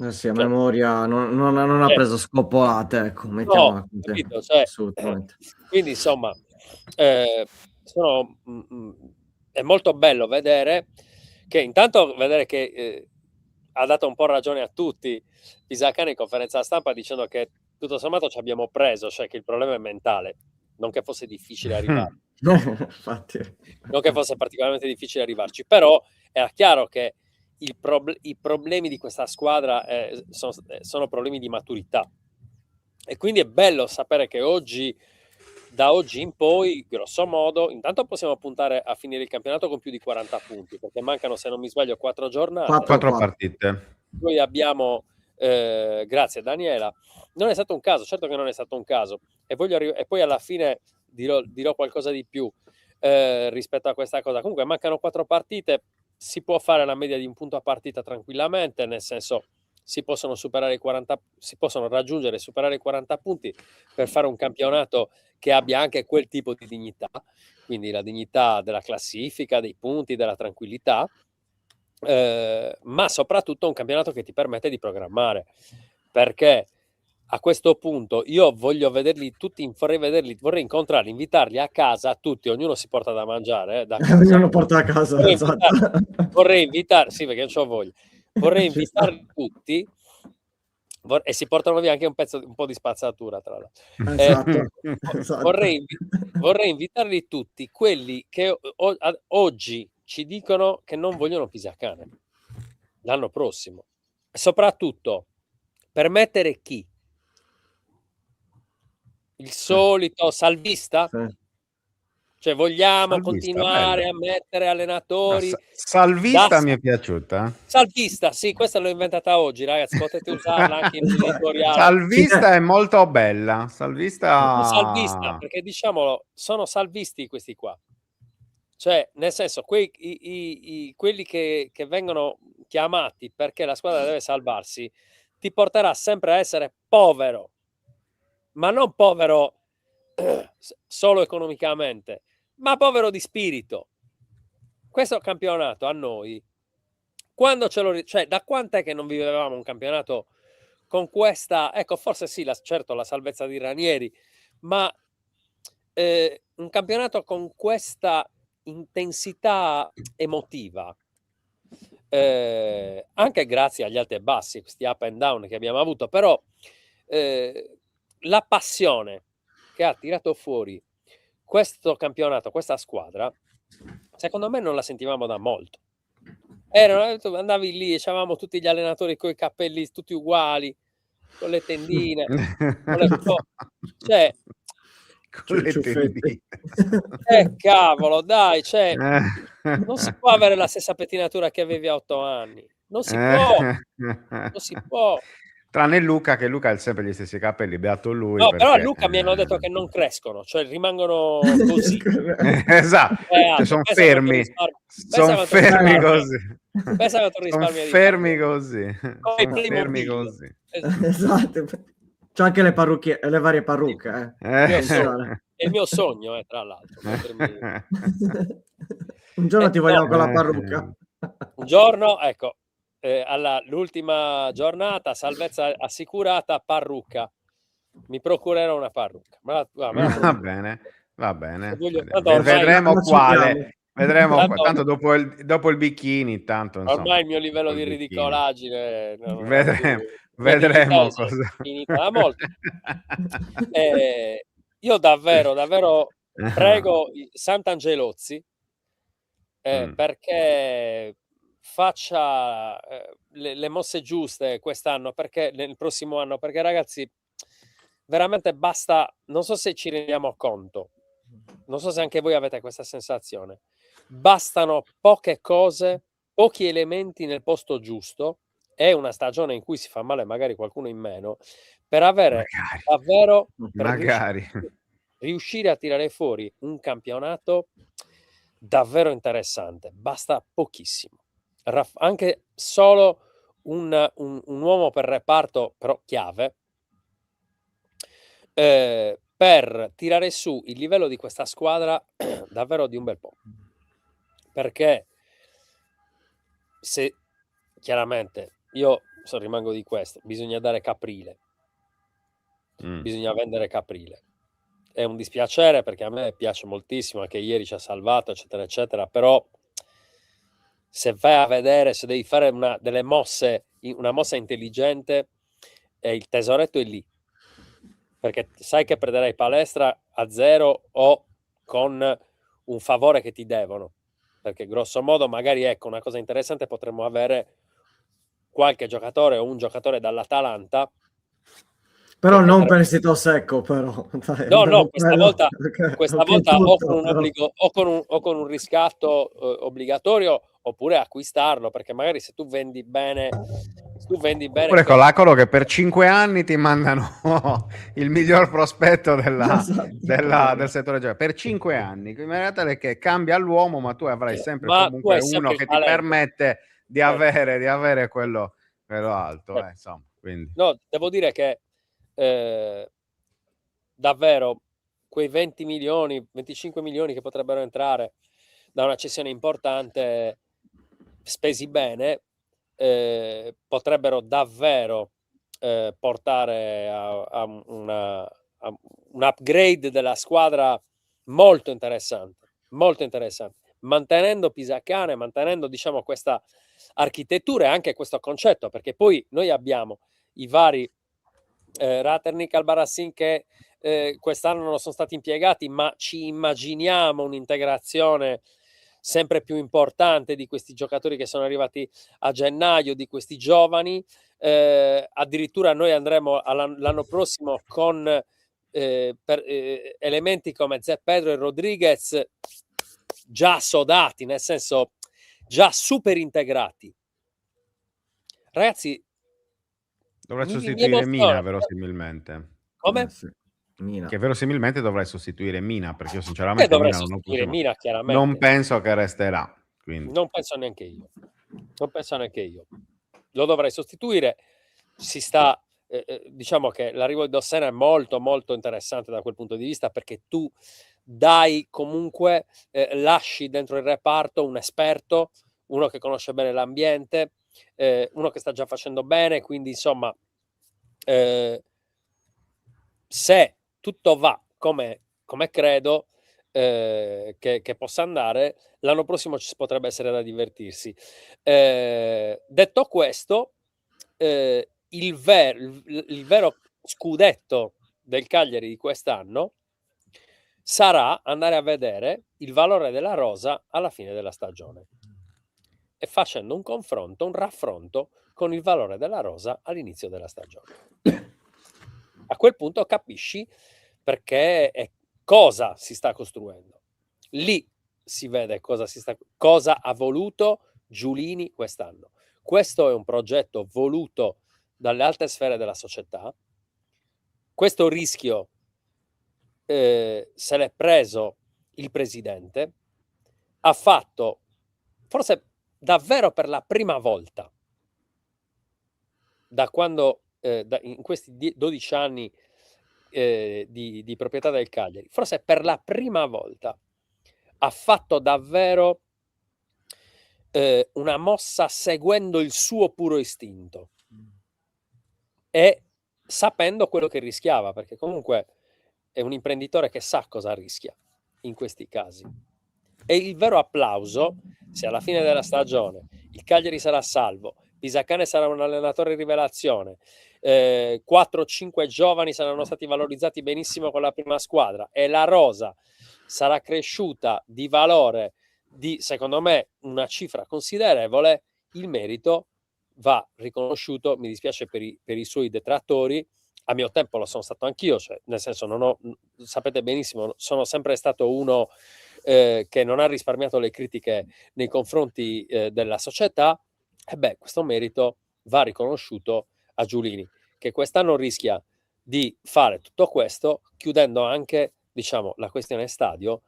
Sì, a memoria non ha preso scoppolate, ecco, mettiamola No, così. capito? Cioè, Assolutamente. quindi insomma, è molto bello vedere che ha dato un po' ragione a tutti Pisacane in conferenza stampa dicendo che tutto sommato ci abbiamo preso, cioè che il problema è mentale, non che fosse difficile arrivare. Infatti. Non che fosse particolarmente difficile arrivarci, però era chiaro che i problemi di questa squadra sono problemi di maturità. E quindi è bello sapere che da oggi in poi, grosso modo, intanto possiamo puntare a finire il campionato con più di 40 punti, perché mancano, se non mi sbaglio, 4 giornate. 4 partite. Poi abbiamo, grazie Daniela, non è stato un caso, certo che non è stato un caso, e poi alla fine dirò qualcosa di più rispetto a questa cosa. Comunque mancano 4 partite, si può fare la media di un punto a partita tranquillamente, nel senso si possono raggiungere e superare i 40 punti per fare un campionato che abbia anche quel tipo di dignità, quindi la dignità della classifica, dei punti, della tranquillità, ma soprattutto un campionato che ti permette di programmare, perché a questo punto io voglio vederli tutti, vorrei incontrarli, invitarli a casa tutti, ognuno si porta da mangiare da casa. Ognuno porta a casa, Vorrei invitare, sì, perché non c'ho voglia. Vorrei invitarli tutti e si portano via anche un po' di spazzatura, tra l'altro. Esatto. Vorrei invitarli tutti, quelli che oggi ci dicono che non vogliono Pisacane l'anno prossimo, e soprattutto per mettere chi? Il solito salvista? Sì. Cioè vogliamo Salvista, continuare bello. a mettere allenatori Salvista mi è piaciuta. Salvista, sì, questa l'ho inventata oggi, ragazzi, potete usarla anche in editoriale. Salvista è molto bella. Salvista, perché diciamolo, sono salvisti questi qua. Cioè, nel senso, quelli che vengono chiamati perché la squadra deve salvarsi, ti porterà sempre a essere povero, ma non povero solo economicamente, ma povero di spirito. Questo campionato a noi, quando cioè, da quant'è che non vivevamo un campionato con questa, ecco, forse sì, certo la salvezza di Ranieri, ma un campionato con questa intensità emotiva, anche grazie agli alti e bassi, questi up and down che abbiamo avuto, però la passione che ha tirato fuori questo campionato, questa squadra, secondo me non la sentivamo da molto. Andavi lì e c'avevamo tutti gli allenatori con i cappelli tutti uguali, con le tendine, con le cioè, con le tendine. cavolo, dai, cioè, non si può avere la stessa pettinatura che avevi a 8 anni. Non si può. Non si può. Tranne Luca, che Luca ha sempre gli stessi capelli, beato lui. No, perché, però a Luca mi hanno detto che non crescono, cioè rimangono così. Esatto, cioè sono fermi. Sono fermi così. Pensa quanto risparmio di fermi così. Sono fermi così. Esatto. C'è anche le parrucche, le varie parrucche. È il mio sogno, tra l'altro. Un giorno ti vogliamo con la parrucca. Un giorno, ecco, l'ultima giornata, salvezza assicurata, parrucca. Mi procurerò una parrucca. Va bene. Vedremo quale. Tanto dopo il bikini, tanto insomma, ormai il mio livello di ridicolaggine vedremo cosa finita da molto. Io davvero prego Sant'Angelozzi perché faccia le mosse giuste quest'anno, perché nel prossimo anno, perché ragazzi veramente basta, non so se ci rendiamo conto, non so se anche voi avete questa sensazione, bastano poche cose, pochi elementi nel posto giusto e una stagione in cui si fa male magari qualcuno in meno per avere davvero riuscire a tirare fuori un campionato davvero interessante. Basta pochissimo, anche solo un uomo per reparto, però chiave, per tirare su il livello di questa squadra davvero di un bel po', perché se chiaramente io rimango di questo, bisogna dare Caprile, bisogna vendere Caprile. È un dispiacere perché a me piace moltissimo, anche ieri ci ha salvato eccetera eccetera, però se vai a vedere, se devi fare una mossa intelligente, il tesoretto è lì, perché sai che perderai palestra a 0 o con un favore che ti devono, perché grosso modo magari, ecco, una cosa interessante, potremmo avere qualche giocatore o un giocatore dall'Atalanta, però non per il sito secco, però dai, no, questa volta tutto, o con un riscatto obbligatorio, oppure acquistarlo, perché magari se tu vendi bene oppure colacolo che per 5 anni ti mandano il miglior prospetto del settore giocatore per 5 anni, in maniera tale che cambia l'uomo, ma tu avrai sempre comunque uno che ti permette di avere quello alto, insomma, quindi. No, devo dire che davvero quei 20 milioni, 25 milioni che potrebbero entrare da una cessione importante, spesi bene, potrebbero davvero portare a un upgrade della squadra molto interessante, mantenendo Pisacane, mantenendo, diciamo, questa architettura e anche questo concetto, perché poi noi abbiamo i vari Raternik, Albarracin che quest'anno non sono stati impiegati, ma ci immaginiamo un'integrazione sempre più importante di questi giocatori che sono arrivati a gennaio, di questi giovani. Addirittura noi andremo l'anno prossimo con elementi come Zé Pedro e Rodriguez già sodati, nel senso già super integrati. Ragazzi, dovrai sostituire Mina verosimilmente. Come? Mina. Che verosimilmente dovrai sostituire Mina, perché io sinceramente non penso che resterà, quindi. Non penso neanche io, lo dovrei sostituire, si sta, diciamo che l'arrivo di Dossena è molto molto interessante da quel punto di vista, perché tu dai comunque, lasci dentro il reparto un esperto, uno che conosce bene l'ambiente, uno che sta già facendo bene, quindi insomma, se tutto va come credo che possa andare, l'anno prossimo ci potrebbe essere da divertirsi. Detto questo, il vero scudetto del Cagliari di quest'anno sarà andare a vedere il valore della rosa alla fine della stagione e facendo un confronto, un raffronto con il valore della rosa all'inizio della stagione. A quel punto capisci perché e cosa si sta costruendo. Lì si vede cosa ha voluto Giulini quest'anno. Questo è un progetto voluto dalle alte sfere della società. Questo rischio se l'è preso il presidente, ha fatto forse davvero per la prima volta da quando in questi 12 anni di proprietà del Cagliari, forse per la prima volta ha fatto davvero una mossa seguendo il suo puro istinto e sapendo quello che rischiava, perché comunque è un imprenditore che sa cosa rischia in questi casi. E il vero applauso, se alla fine della stagione il Cagliari sarà salvo, Pisacane sarà un allenatore rivelazione, 4-5 giovani saranno stati valorizzati benissimo con la prima squadra e la rosa sarà cresciuta di valore di, secondo me, una cifra considerevole, il merito va riconosciuto. Mi dispiace per i suoi detrattori, a mio tempo lo sono stato anch'io, cioè nel senso sapete benissimo, sono sempre stato uno che non ha risparmiato le critiche nei confronti della società. E beh, questo merito va riconosciuto a Giulini, che quest'anno rischia di fare tutto questo chiudendo anche, diciamo, la questione stadio,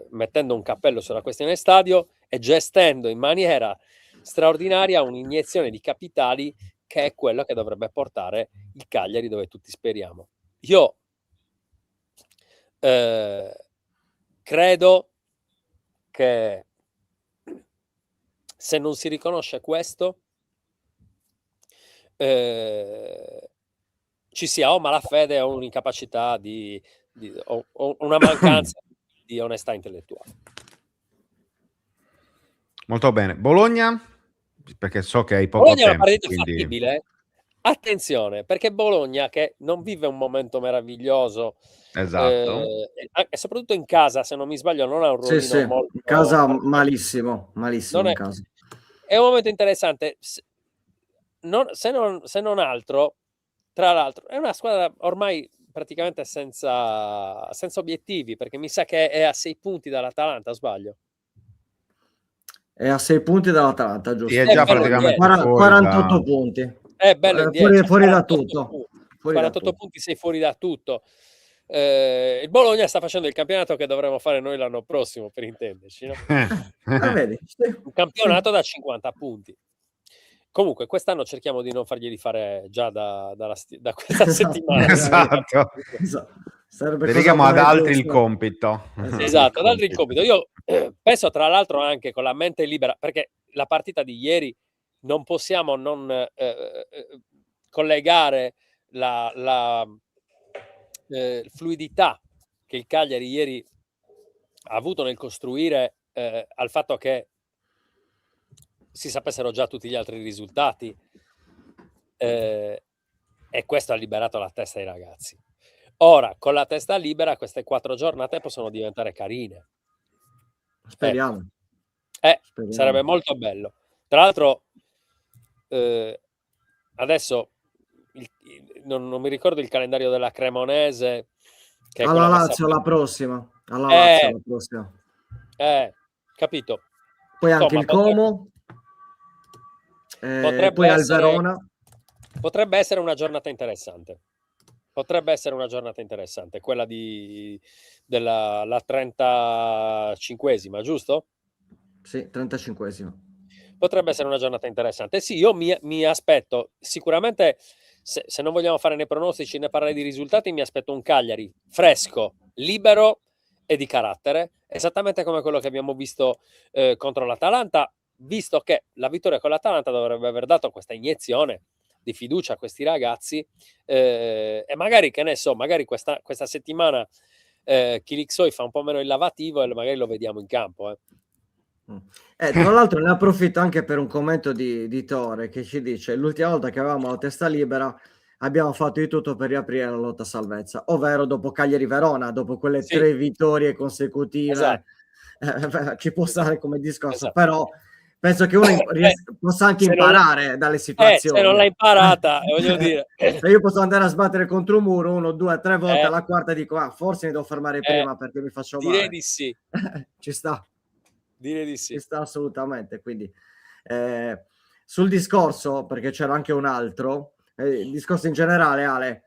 mettendo un cappello sulla questione stadio e gestendo in maniera straordinaria un'iniezione di capitali che è quello che dovrebbe portare il Cagliari dove tutti speriamo. Io credo che se non si riconosce questo ci sia o malafede o un'incapacità o una mancanza di onestà intellettuale. Molto bene. Bologna? Perché so che hai poco Bologna è una tempo, partita quindi... fattibile. Attenzione, perché Bologna, che non vive un momento meraviglioso, Esatto. e soprattutto in casa, se non mi sbaglio, non ha un Sì, ruolino sì, molto... in casa malissimo Non in è, casa. è un momento interessante. Se non altro, tra l'altro, è una squadra ormai praticamente senza obiettivi, perché mi sa che è a 6 punti dall'Atalanta, sbaglio? È a 6 punti dall'Atalanta, Sì, è giusto? già bello praticamente indietro. fuori 48 da... punti. È bello indietro, Fuori da 48 tutto. punti. Fuori da 48 tutto. punti, sei fuori da tutto. Il Bologna sta facendo il campionato che dovremmo fare noi l'anno prossimo, per intenderci, no? Vedi? Sì, Un campionato da 50 punti. Comunque, quest'anno cerchiamo di non farglieli fare già da questa settimana. Esatto. Sarebbe Dedichiamo cosa ad mai altri il giusta. compito. Esatto, ad altri il compito. Io penso, tra l'altro, anche con la mente libera, perché la partita di ieri non possiamo non collegare la fluidità che il Cagliari ieri ha avuto nel costruire al fatto che si sapessero già tutti gli altri risultati, e questo ha liberato la testa ai ragazzi. Ora, con la testa libera, queste 4 giornate possono diventare carine. Speriamo. Sarebbe molto bello. Tra l'altro, adesso non mi ricordo il calendario della Cremonese, che è Alla quella messa Lazio la prossima. Alla Eh. Lazio la prossima. Capito. Poi anche Insomma, il Como. potrebbe Poi al essere, Verona. potrebbe essere una giornata interessante. Potrebbe essere una giornata interessante, quella della 35esima, giusto? Sì, 35esima. potrebbe essere una giornata interessante. Sì, io mi aspetto sicuramente, se non vogliamo fare nei pronostici né parlare di risultati, mi aspetto un Cagliari fresco, libero e di carattere, esattamente come quello che abbiamo visto contro l'Atalanta, visto che la vittoria con l'Atalanta dovrebbe aver dato questa iniezione di fiducia a questi ragazzi, e magari, che ne so, magari questa settimana Kilixoi fa un po' meno il lavativo e magari lo vediamo in campo. Tra l'altro ne approfitto anche per un commento di Tore, che ci dice: l'ultima volta che avevamo la testa libera abbiamo fatto di tutto per riaprire la lotta a salvezza, ovvero dopo Cagliari-Verona, dopo quelle Sì. 3 vittorie consecutive. Esatto. Ci può stare come discorso, Esatto. però penso che uno possa anche imparare dalle situazioni. Se non l'ha imparata, voglio dire. Se io posso andare a sbattere contro un muro 1, 2, 3 volte, alla quarta dico forse mi devo fermare prima perché mi faccio male. Direi di sì. Ci sta. Direi di sì. Ci sta assolutamente. Quindi sul discorso, perché c'era anche un altro il discorso in generale, Ale,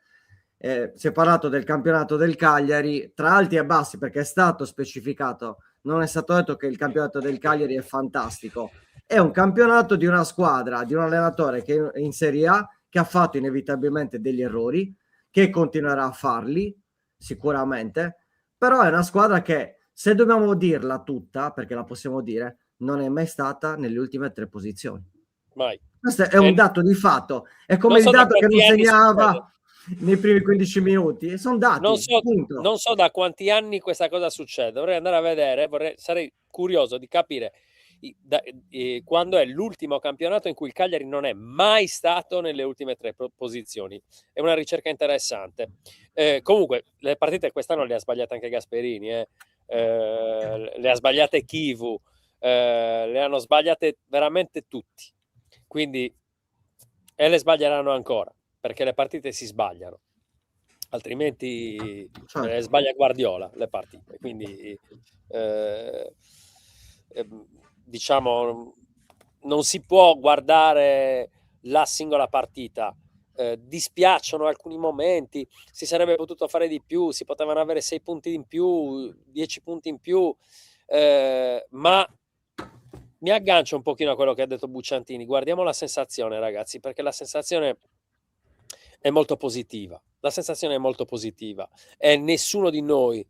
si è parlato del campionato del Cagliari tra alti e bassi, perché è stato specificato, non è stato detto che il campionato del Cagliari è fantastico, è un campionato di una squadra, di un allenatore che è in Serie A, che ha fatto inevitabilmente degli errori, che continuerà a farli sicuramente, però è una squadra che, se dobbiamo dirla tutta, perché la possiamo dire, non è mai stata nelle ultime 3 posizioni. Mai. Questo è un dato di fatto, è come il dato che non segnava nei primi 15 minuti, sono dati. Non so da quanti anni questa cosa succede, dovrei andare a vedere, sarei curioso di capire quando è l'ultimo campionato in cui il Cagliari non è mai stato nelle ultime 3 posizioni. È una ricerca interessante. Comunque le partite quest'anno le ha sbagliate anche Gasperini, le ha sbagliate Chivu, le hanno sbagliate veramente tutti, quindi e le sbaglieranno ancora, perché le partite si sbagliano, altrimenti sbaglia Guardiola le partite, quindi diciamo non si può guardare la singola partita. Dispiacciono alcuni momenti, si sarebbe potuto fare di più, si potevano avere 6 punti in più, 10 punti in più, ma mi aggancio un pochino a quello che ha detto Bucciantini. Guardiamo la sensazione, ragazzi, perché la sensazione è molto positiva. La sensazione è molto positiva e nessuno di noi,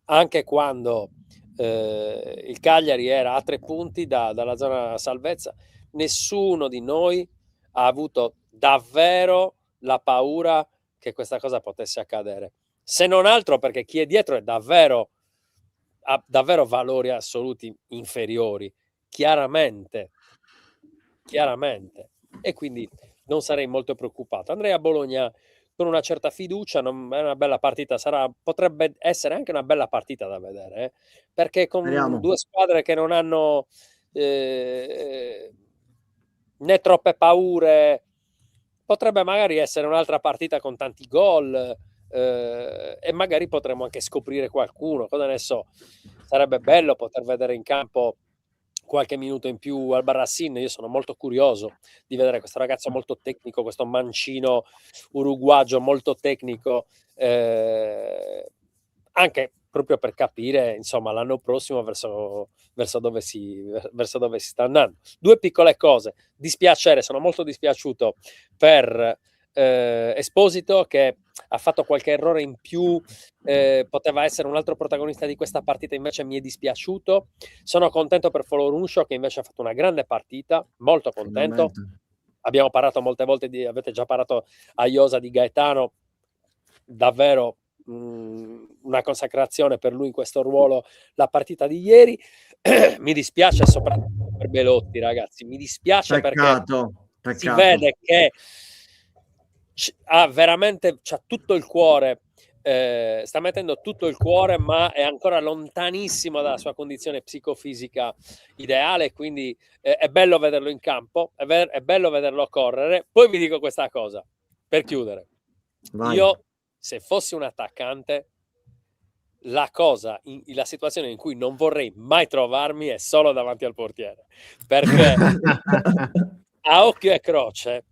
anche quando il Cagliari era a 3 punti dalla zona salvezza, nessuno di noi ha avuto davvero la paura che questa cosa potesse accadere. Se non altro perché chi è dietro è ha davvero valori assoluti inferiori, chiaramente, e quindi non sarei molto preoccupato. Andrei a Bologna con una certa fiducia, è una bella partita, potrebbe essere anche una bella partita da vedere, perché con 2 squadre che non hanno né troppe paure, potrebbe magari essere un'altra partita con tanti gol, e magari potremmo anche scoprire qualcuno, cosa ne so. Sarebbe bello poter vedere in campo qualche minuto in più al Barrassin. Io sono molto curioso di vedere questo ragazzo molto tecnico, questo mancino uruguagio molto tecnico, anche proprio per capire, insomma, l'anno prossimo verso dove si sta andando. 2 piccole cose: dispiacere, sono molto dispiaciuto per Esposito, che ha fatto qualche errore in più, poteva essere un altro protagonista di questa partita, invece mi è dispiaciuto. Sono contento per Foloruncio, che invece ha fatto una grande partita, molto contento. Abbiamo parlato molte volte, avete già parlato a Iosa di Gaetano, davvero una consacrazione per lui in questo ruolo la partita di ieri. Mi dispiace soprattutto per Belotti, ragazzi, mi dispiace perché si vede che c'ha tutto il cuore, sta mettendo tutto il cuore, ma è ancora lontanissimo dalla sua condizione psicofisica ideale, quindi è bello vederlo in campo, è bello vederlo correre. Poi vi dico questa cosa, per chiudere. Vai. Io, se fossi un attaccante, la situazione in cui non vorrei mai trovarmi è solo davanti al portiere, perché a occhio e croce,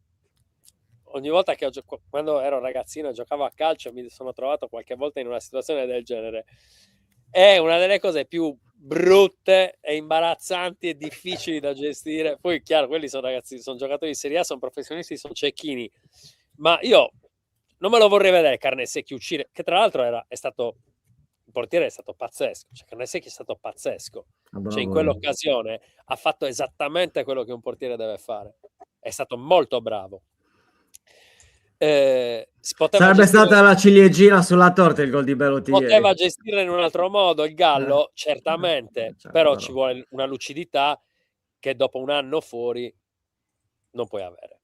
ogni volta che quando ero ragazzino e giocavo a calcio, mi sono trovato qualche volta in una situazione del genere. È una delle cose più brutte e imbarazzanti e difficili da gestire. Poi chiaro, quelli sono ragazzi, sono giocatori di Serie A, sono professionisti, sono cecchini, ma io non me lo vorrei vedere Carnesecchi uscire, che tra l'altro il portiere è stato pazzesco, cioè Carnesecchi è stato pazzesco, cioè in quell'occasione ha fatto esattamente quello che un portiere deve fare, è stato molto bravo. Sarebbe stata la ciliegina sulla torta il gol di Belotti poteva ieri. gestire in un altro modo il Gallo, certamente, però ci vuole una lucidità che dopo un anno fuori non puoi avere.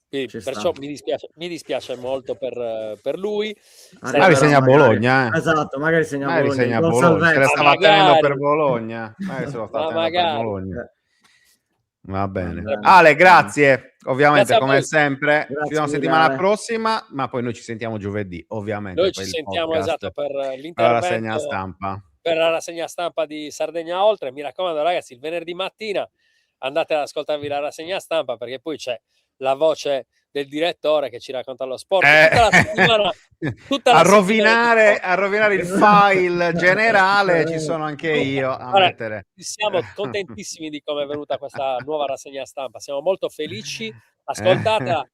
Quindi, perciò mi dispiace molto per lui. Magari segna Bologna. Esatto, magari segna magari Bologna. Segna Bologna. Se la stava tenendo per Bologna. Magari se lo sta tenendo per Bologna. Va bene. Ale, grazie. Ovviamente, grazie come sempre, ci vediamo settimana prossima, ma poi noi ci sentiamo giovedì, ovviamente. Noi ci sentiamo esatto per l'intervento, la rassegna stampa. Per la rassegna stampa di Sardegna Oltre. Mi raccomando, ragazzi, il venerdì mattina andate ad ascoltarvi la rassegna stampa, perché poi c'è la voce del direttore che ci racconta lo sport tutta la settimana. A rovinare il file generale ci sono anche io a mettere. Siamo contentissimi di come è venuta questa nuova rassegna stampa, siamo molto felici. Ascoltatela,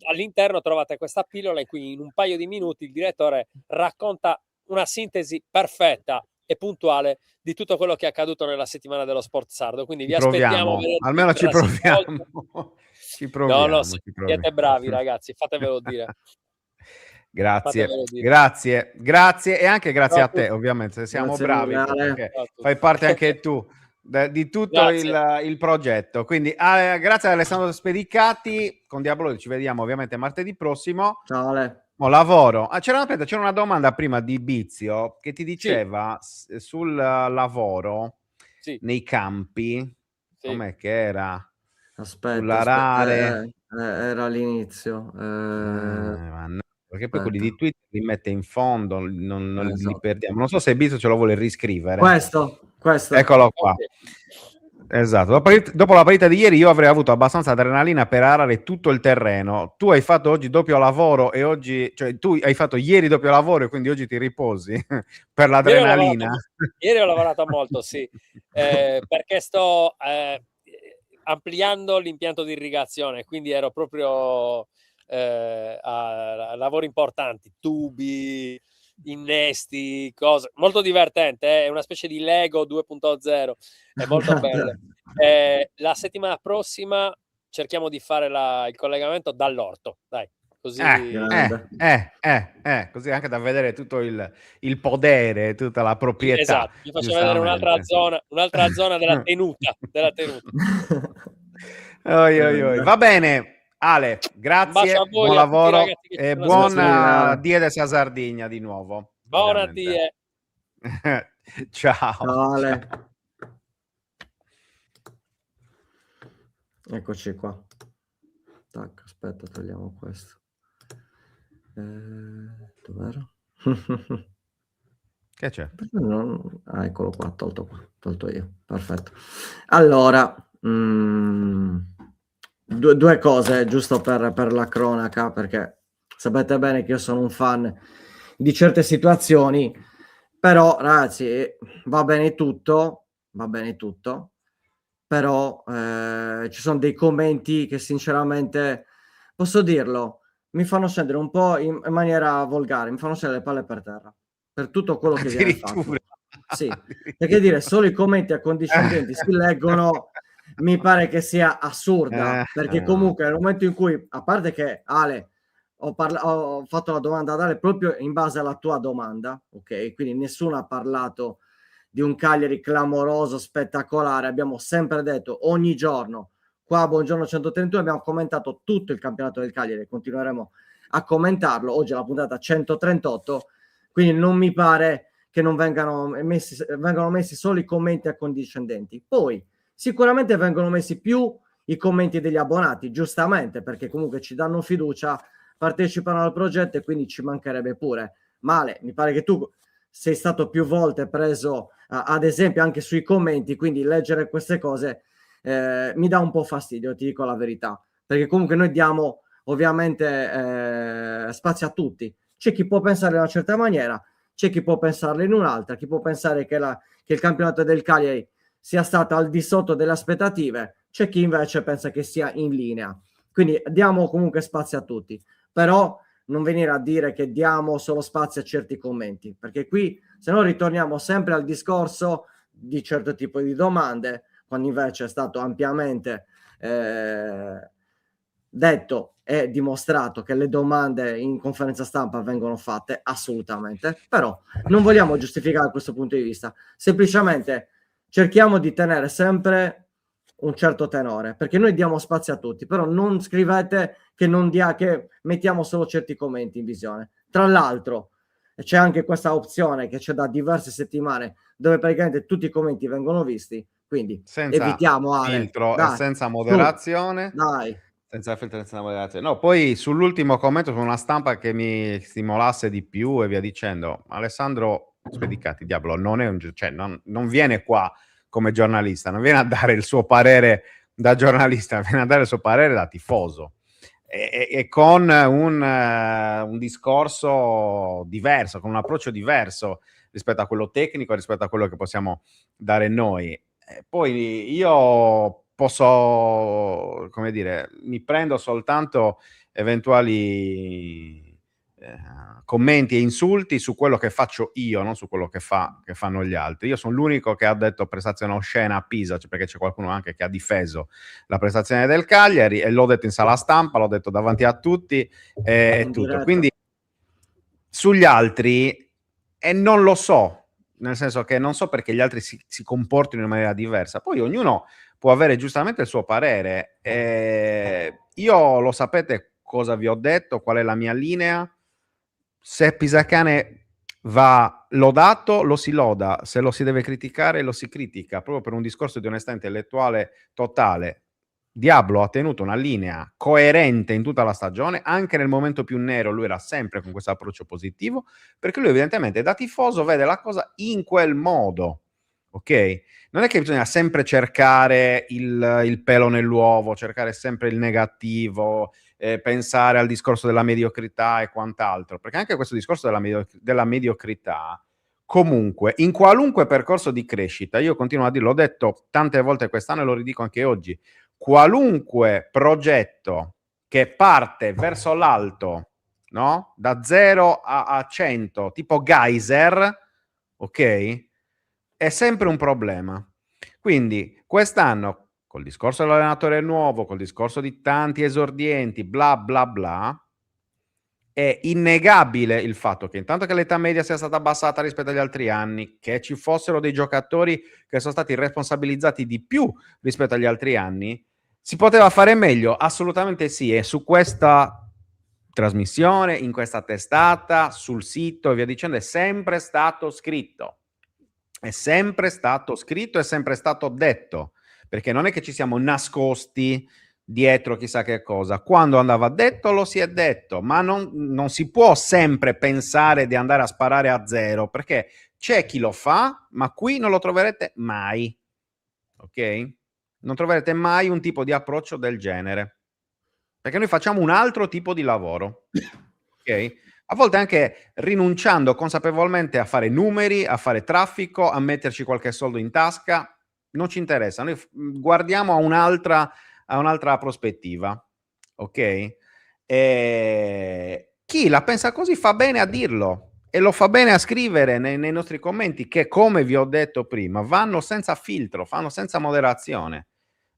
all'interno trovate questa pillola in cui in un paio di minuti il direttore racconta una sintesi perfetta e puntuale di tutto quello che è accaduto nella settimana dello sport sardo. Quindi vi aspettiamo, almeno ci proviamo. No, siete bravi ragazzi, fatevelo dire. Grazie e anche grazie a te, ovviamente, siamo bravi perché fai parte anche tu di tutto il progetto. Quindi grazie ad Alessandro Spedicati. Con Diabolo ci vediamo ovviamente martedì prossimo. Ciao Ale. Lavoro. C'era una domanda prima di Bizio che ti diceva sul lavoro nei campi, com'è che era? Aspetta, era all'inizio. Perché poi quelli di Twitter li mette in fondo, non li perdiamo. Non so se Bizio ce lo vuole riscrivere. Questo. Eccolo qua. Esatto. Dopo la partita di ieri io avrei avuto abbastanza adrenalina per arare tutto il terreno. Tu hai fatto oggi doppio lavoro e oggi, cioè tu hai fatto ieri doppio lavoro e quindi oggi ti riposi per l'adrenalina. Ieri ho lavorato molto, sì, perché sto ampliando l'impianto di irrigazione, quindi ero proprio a lavori importanti, tubi, innesti, cose molto divertente, è una specie di Lego 2.0, è molto bello. La settimana prossima cerchiamo di fare il collegamento dall'orto, dai, così così anche da vedere tutto il podere, tutta la proprietà. Esatto, vi faccio vedere un'altra zona della tenuta. Va bene. Ale, grazie, buon lavoro ragazzi, e buon Dies a Sardegna di nuovo. Buona die. Ciao Ale. Eccoci qua. Tac, aspetta, togliamo questo. Dov'era? Che c'è? Eccolo qua, tolto io. Perfetto. Allora, due cose, giusto per la cronaca, perché sapete bene che io sono un fan di certe situazioni, però ragazzi va bene tutto, però ci sono dei commenti che sinceramente, posso dirlo, mi fanno scendere un po' in maniera volgare, mi fanno scendere le palle per terra, per tutto quello che viene fatto. Sì, perché dire solo i commenti accondiscendenti si leggono, mi pare che sia assurda, perché comunque nel momento in cui, a parte che Ale, ho fatto la domanda ad Ale proprio in base alla tua domanda, ok? Quindi nessuno ha parlato di un Cagliari clamoroso, spettacolare, abbiamo sempre detto ogni giorno, qua a Buongiorno 131 abbiamo commentato tutto il campionato del Cagliari, continueremo a commentarlo, oggi è la puntata 138, quindi non mi pare che non vengano messi solo i commenti accondiscendenti. Poi sicuramente vengono messi più i commenti degli abbonati, giustamente, perché comunque ci danno fiducia, partecipano al progetto e quindi ci mancherebbe pure. Male, mi pare che tu sei stato più volte preso ad esempio anche sui commenti, quindi leggere queste cose mi dà un po' fastidio, ti dico la verità, perché comunque noi diamo ovviamente spazio a tutti. C'è chi può pensare in una certa maniera, c'è chi può pensarla in un'altra, chi può pensare che il campionato del Cagliari sia stato al di sotto delle aspettative, c'è chi invece pensa che sia in linea. Quindi diamo comunque spazio a tutti, però non venire a dire che diamo solo spazio a certi commenti, perché qui se no ritorniamo sempre al discorso di certo tipo di domande, quando invece è stato ampiamente detto e dimostrato che le domande in conferenza stampa vengono fatte assolutamente, però non vogliamo giustificare questo punto di vista, semplicemente cerchiamo di tenere sempre un certo tenore, perché noi diamo spazio a tutti, però non scrivete che che mettiamo solo certi commenti in visione. Tra l'altro c'è anche questa opzione che c'è da diverse settimane dove praticamente tutti i commenti vengono visti, quindi senza evitiamo, Ale, filtro e dai, senza su, moderazione. dai. Senza filtro e senza moderazione. No, poi sull'ultimo commento su una stampa che mi stimolasse di più e via dicendo, Alessandro Spedicati, diavolo, non è cioè non viene qua come giornalista, non viene a dare il suo parere da giornalista, viene a dare il suo parere da tifoso. E con un discorso diverso, con un approccio diverso rispetto a quello tecnico, rispetto a quello che possiamo dare noi. Poi io posso, come dire, mi prendo soltanto eventuali commenti e insulti su quello che faccio io, non su quello che fanno gli altri. Io sono l'unico che ha detto prestazione oscena a Pisa, cioè perché c'è qualcuno anche che ha difeso la prestazione del Cagliari, e l'ho detto in sala stampa, l'ho detto davanti a tutti e tutto. Quindi sugli altri non lo so, nel senso che non so perché gli altri si comportino in maniera diversa. Poi ognuno può avere giustamente il suo parere. Io lo sapete cosa vi ho detto, qual è la mia linea. Se Pisacane va lodato, lo si loda, se lo si deve criticare, lo si critica, proprio per un discorso di onestà intellettuale totale. Diablo ha tenuto una linea coerente in tutta la stagione, anche nel momento più nero lui era sempre con questo approccio positivo, perché lui evidentemente da tifoso vede la cosa in quel modo, ok? Non è che bisogna sempre cercare il pelo nell'uovo, cercare sempre il negativo, pensare al discorso della mediocrità e quant'altro, perché anche questo discorso della mediocrità, comunque, in qualunque percorso di crescita, io continuo a dirlo, l'ho detto tante volte quest'anno e lo ridico anche oggi, qualunque progetto che parte verso l'alto, no? Da 0 a 100, tipo geyser, ok? È sempre un problema. Quindi quest'anno, col discorso dell'allenatore nuovo, col discorso di tanti esordienti, bla bla bla, è innegabile il fatto che intanto che l'età media sia stata abbassata rispetto agli altri anni, che ci fossero dei giocatori che sono stati responsabilizzati di più rispetto agli altri anni, si poteva fare meglio? Assolutamente sì, e su questa trasmissione, in questa testata, sul sito e via dicendo, è sempre stato scritto. È sempre stato scritto, è sempre stato detto, perché non è che ci siamo nascosti dietro chissà che cosa. Quando andava detto lo si è detto, ma non si può sempre pensare di andare a sparare a zero, perché c'è chi lo fa, ma qui non lo troverete mai, ok? Non troverete mai un tipo di approccio del genere, perché noi facciamo un altro tipo di lavoro, ok? A volte anche rinunciando consapevolmente a fare numeri, a fare traffico, a metterci qualche soldo in tasca, non ci interessa. Noi guardiamo a un'altra prospettiva, ok? E chi la pensa così fa bene a dirlo e lo fa bene a scrivere nei nostri commenti che, come vi ho detto prima, vanno senza filtro, fanno senza moderazione.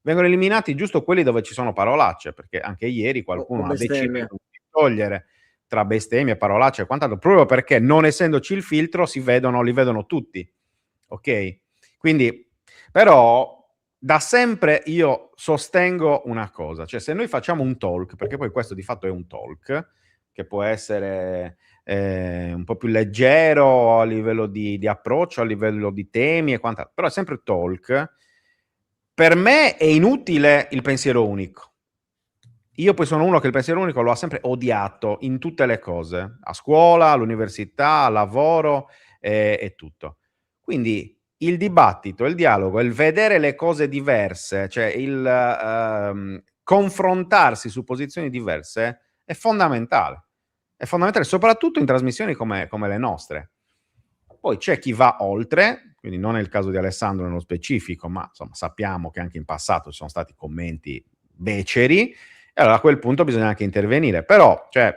Vengono eliminati giusto quelli dove ci sono parolacce, perché anche ieri qualcuno ha deciso di togliere tra bestemmie, parolacce e quant'altro, proprio perché non essendoci il filtro li vedono tutti, ok? Quindi, però, da sempre io sostengo una cosa, cioè se noi facciamo un talk, perché poi questo di fatto è un talk, che può essere un po' più leggero a livello di approccio, a livello di temi e quant'altro, però è sempre talk, per me è inutile il pensiero unico. Io poi sono uno che il pensiero unico lo ha sempre odiato in tutte le cose, a scuola, all'università, al lavoro e tutto. Quindi il dibattito, il dialogo, il vedere le cose diverse, cioè il confrontarsi su posizioni diverse è fondamentale. È fondamentale soprattutto in trasmissioni come le nostre. poi c'è chi va oltre, quindi non è il caso di Alessandro nello specifico, ma insomma sappiamo che anche in passato ci sono stati commenti beceri, e allora a quel punto bisogna anche intervenire. Però, cioè,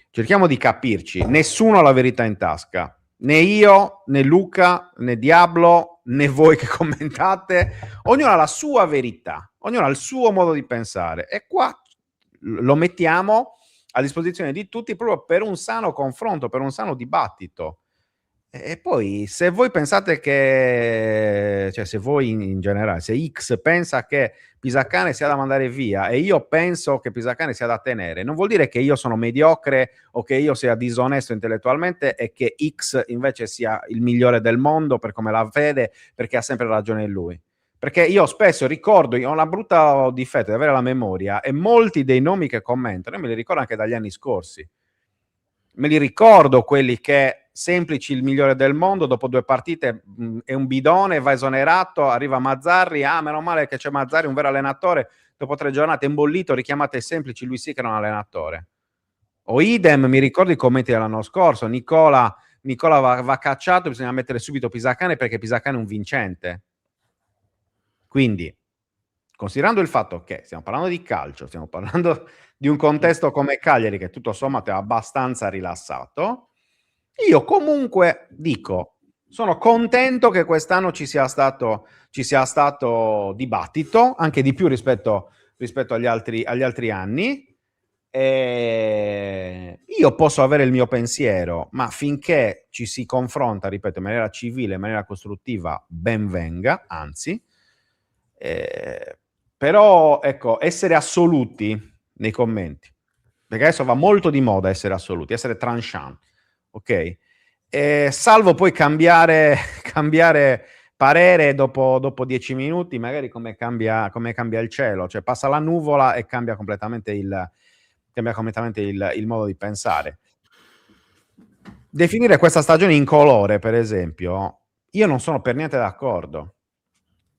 cerchiamo di capirci, nessuno ha la verità in tasca, né io, né Luca, né Diablo, né voi che commentate, ognuno ha la sua verità, ognuno ha il suo modo di pensare, e qua lo mettiamo a disposizione di tutti proprio per un sano confronto, per un sano dibattito. E poi se voi pensate che, cioè se voi in generale, se X pensa che Pisacane sia da mandare via e io penso che Pisacane sia da tenere, non vuol dire che io sono mediocre o che io sia disonesto intellettualmente e che X invece sia il migliore del mondo per come la vede, perché ha sempre ragione lui. Perché io spesso ricordo, io ho una brutta difetto di avere la memoria, e molti dei nomi che commentano, io me li ricordo anche dagli anni scorsi. Me li ricordo quelli che Semplici il migliore del mondo, dopo 2 partite è un bidone, va esonerato, arriva Mazzarri, meno male che c'è Mazzarri, un vero allenatore, dopo 3 giornate imbollito, richiamate Semplici, lui sì che era un allenatore. O idem, mi ricordo i commenti dell'anno scorso, Nicola va cacciato, bisogna mettere subito Pisacane perché Pisacane è un vincente. Quindi, considerando il fatto che stiamo parlando di calcio, stiamo parlando di un contesto come Cagliari che tutto sommato è abbastanza rilassato, io comunque dico, sono contento che quest'anno ci sia stato dibattito, anche di più rispetto agli altri anni. Io posso avere il mio pensiero, ma finché ci si confronta, ripeto, in maniera civile, in maniera costruttiva, ben venga, anzi. Però ecco, essere assoluti nei commenti, perché adesso va molto di moda essere assoluti, essere tranchant, ok? Salvo poi cambiare parere dopo 10 minuti, magari come cambia il cielo, cioè passa la nuvola e cambia completamente il modo di pensare. Definire questa stagione incolore, per esempio, io non sono per niente d'accordo.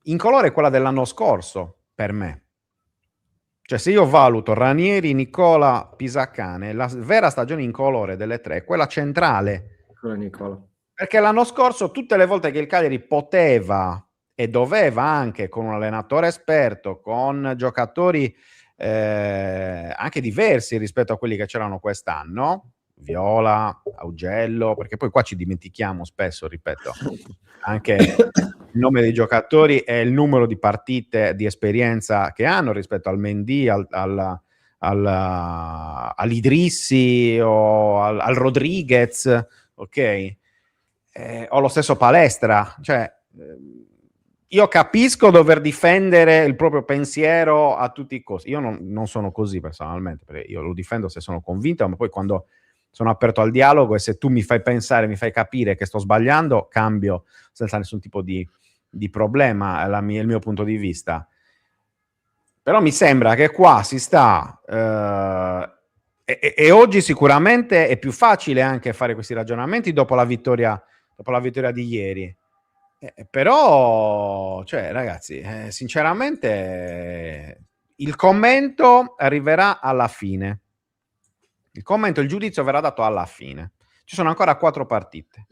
Incolore è quella dell'anno scorso, per me. Cioè, se io valuto Ranieri, Nicola, Pisacane, la vera stagione incolore delle 3 è quella centrale. Nicola. Perché l'anno scorso, tutte le volte che il Cagliari poteva e doveva, anche con un allenatore esperto, con giocatori anche diversi rispetto a quelli che c'erano quest'anno, Viola, Augello, perché poi qua ci dimentichiamo spesso, ripeto, anche il nome dei giocatori e il numero di partite di esperienza che hanno rispetto al Mendy, all'Idrissi o al Rodriguez, ok? O lo stesso Palestra, cioè io capisco dover difendere il proprio pensiero a tutti i costi. Io non sono così personalmente, perché io lo difendo se sono convinto, ma poi quando sono aperto al dialogo e se tu mi fai pensare, mi fai capire che sto sbagliando, cambio senza nessun tipo di problema il mio punto di vista. Però mi sembra che qua si sta e oggi sicuramente è più facile anche fare questi ragionamenti dopo la vittoria di ieri. Però, cioè, ragazzi, sinceramente il commento arriverà alla fine. Il giudizio verrà dato alla fine. Ci sono ancora 4 partite.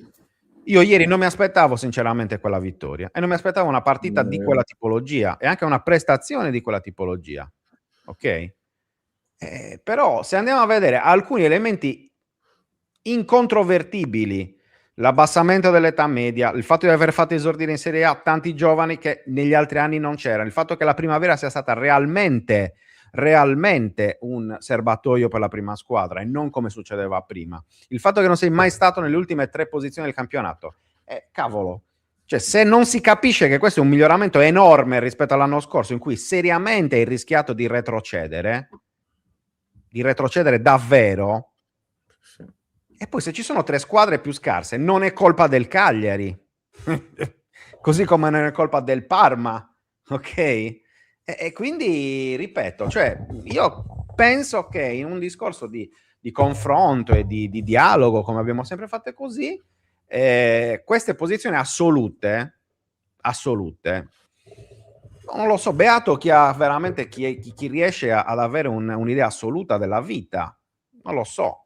Io ieri non mi aspettavo sinceramente quella vittoria e non mi aspettavo una partita di quella tipologia e anche una prestazione di quella tipologia. Ok? Però se andiamo a vedere alcuni elementi incontrovertibili, l'abbassamento dell'età media, il fatto di aver fatto esordire in Serie A tanti giovani che negli altri anni non c'erano, il fatto che la primavera sia stata realmente un serbatoio per la prima squadra e non come succedeva prima, il fatto che non sei mai stato nelle ultime 3 posizioni del campionato, cavolo, cioè se non si capisce che questo è un miglioramento enorme rispetto all'anno scorso in cui seriamente hai rischiato di retrocedere davvero. E poi se ci sono 3 squadre più scarse, non è colpa del Cagliari, così come non è colpa del Parma, ok? E quindi, ripeto, cioè, io penso che in un discorso di confronto e di dialogo, come abbiamo sempre fatto così, queste posizioni assolute, non lo so, beato chi ha veramente chi riesce ad avere un'idea assoluta della vita, non lo so.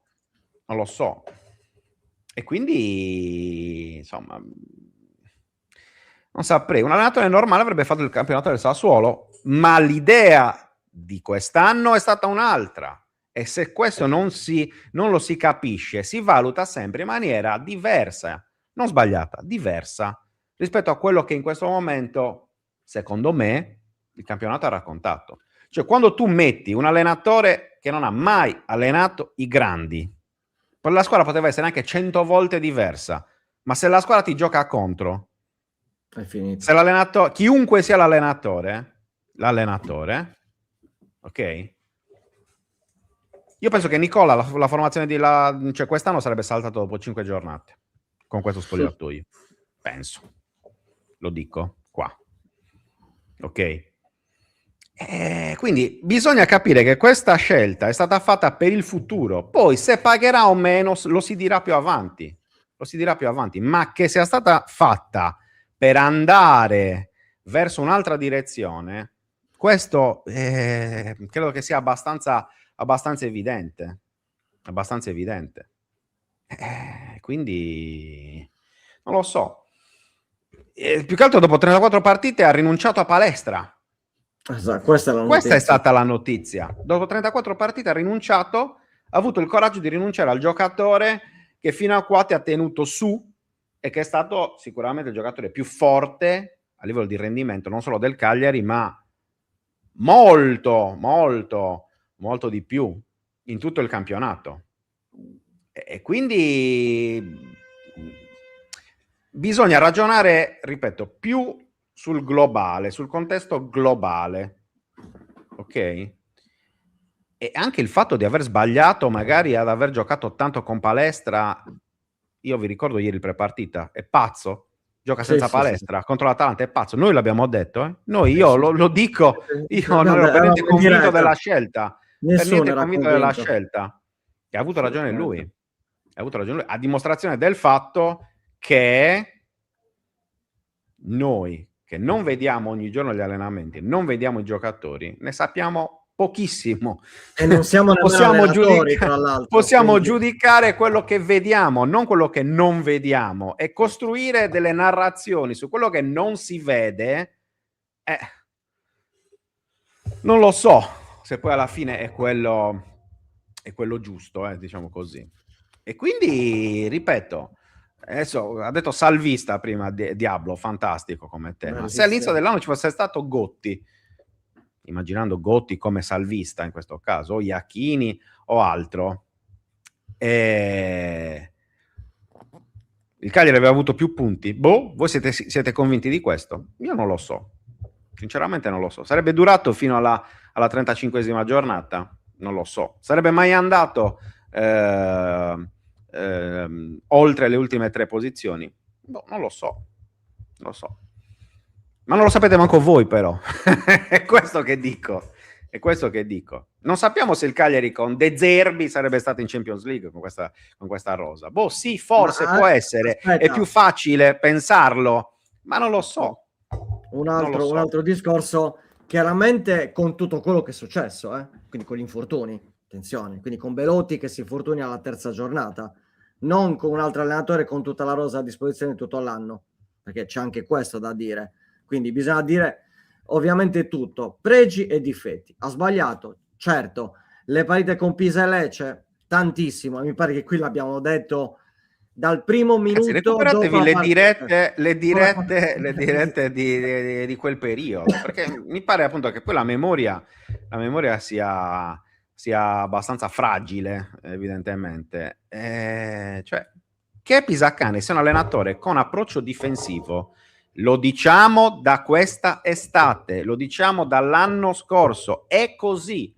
E quindi, insomma, non saprei. Un allenatore normale avrebbe fatto il campionato del Sassuolo, ma l'idea di quest'anno è stata un'altra. E se questo non lo si capisce, si valuta sempre in maniera diversa, non sbagliata, diversa, rispetto a quello che in questo momento, secondo me, il campionato ha raccontato. Cioè, quando tu metti un allenatore che non ha mai allenato i grandi, la squadra poteva essere anche 100 volte diversa, ma se la squadra ti gioca contro, è finito. se l'allenatore, chiunque sia l'allenatore, ok? Io penso che Nicola, la formazione cioè quest'anno sarebbe saltato dopo 5 giornate con questo spogliatoio. Penso. Lo dico qua. Ok? Quindi bisogna capire che questa scelta è stata fatta per il futuro. Poi se pagherà o meno lo si dirà più avanti. Lo si dirà più avanti. Ma che sia stata fatta per andare verso un'altra direzione, questo credo che sia abbastanza evidente. Abbastanza evidente. Quindi non lo so. Più che altro dopo 34 partite ha rinunciato a palestra. Esatto, questa È stata la notizia. Dopo 34 partite ha rinunciato, ha avuto il coraggio di rinunciare al giocatore che fino a qua ti ha tenuto su e che è stato sicuramente il giocatore più forte a livello di rendimento, non solo del Cagliari, ma molto, molto, molto di più in tutto il campionato. E quindi bisogna ragionare, ripeto, più sul globale, sul contesto globale, ok? E anche il fatto di aver sbagliato magari ad aver giocato tanto con palestra, io vi ricordo ieri il prepartita, è pazzo, gioca senza palestra, contro l'Atalanta è pazzo, noi l'abbiamo detto, eh? Io lo dico, io non ero per niente convinto della scelta, e ha avuto ragione lui, a dimostrazione del fatto che noi che non vediamo ogni giorno gli allenamenti, non vediamo i giocatori, ne sappiamo pochissimo e non siamo allenatori, tra l'altro. Possiamo giudicare quello che vediamo, non quello che non vediamo, e costruire delle narrazioni su quello che non si vede. Non lo so se poi alla fine è quello giusto, diciamo così. E quindi, ripeto, adesso ha detto salvista prima Diablo, fantastico come tema. Se all'inizio dell'anno ci fosse stato Gotti, immaginando Gotti come salvista in questo caso, o Iachini o altro, il Cagliari aveva avuto più punti. Voi siete convinti di questo? Io non lo so. Sinceramente non lo so. Sarebbe durato fino alla 35esima giornata? Non lo so. Sarebbe mai andato oltre le ultime 3 posizioni? Non lo so. Ma non lo sapete manco voi, però. È questo che dico. Non sappiamo se il Cagliari con De Zerbi sarebbe stato in Champions League con questa rosa. Sì, forse può essere. Aspetta. È più facile pensarlo, ma non lo so. Un altro discorso, chiaramente con tutto quello che è successo, quindi con gli infortuni, attenzione, quindi con Belotti che si infortuna alla terza giornata, non con un altro allenatore con tutta la rosa a disposizione tutto l'anno, perché c'è anche questo da dire. Quindi bisogna dire ovviamente tutto, pregi e difetti. Ha sbagliato, certo. Le partite con Pisa e Lecce, tantissimo. Mi pare che qui l'abbiamo detto dal primo minuto. Recuperatevi le dirette di quel periodo, perché mi pare appunto che poi la memoria sia abbastanza fragile, evidentemente. Cioè, che Pisacane sia un allenatore con approccio difensivo, lo diciamo da questa estate, lo diciamo dall'anno scorso, è così.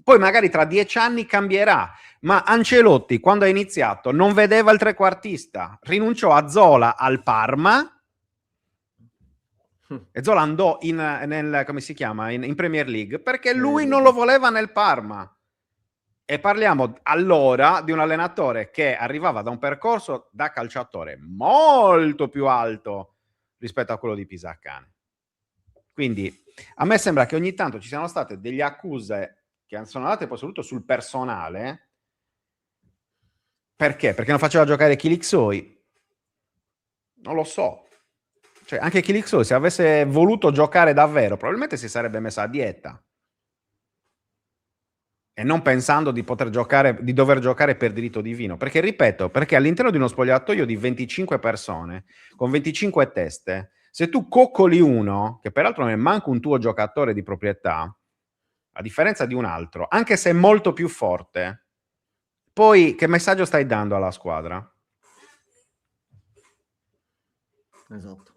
Poi magari tra 10 anni cambierà, ma Ancelotti quando ha iniziato non vedeva il trequartista, rinunciò a Zola al Parma e Zola andò come si chiama, in Premier League, perché lui non lo voleva nel Parma. E parliamo allora di un allenatore che arrivava da un percorso da calciatore molto più alto rispetto a quello di Pisacane. Quindi a me sembra che ogni tanto ci siano state delle accuse che sono andate poi soprattutto sul personale, Perché? Perché non faceva giocare Kilixoi? Non lo so. Cioè, anche Kilixoi, se avesse voluto giocare davvero, probabilmente si sarebbe messa a dieta. E non pensando di poter giocare, di dover giocare per diritto divino. Perché, ripeto, perché all'interno di uno spogliatoio di 25 persone, con 25 teste, se tu coccoli uno, che peraltro non è manco un tuo giocatore di proprietà, a differenza di un altro, anche se è molto più forte, poi che messaggio stai dando alla squadra? Esatto.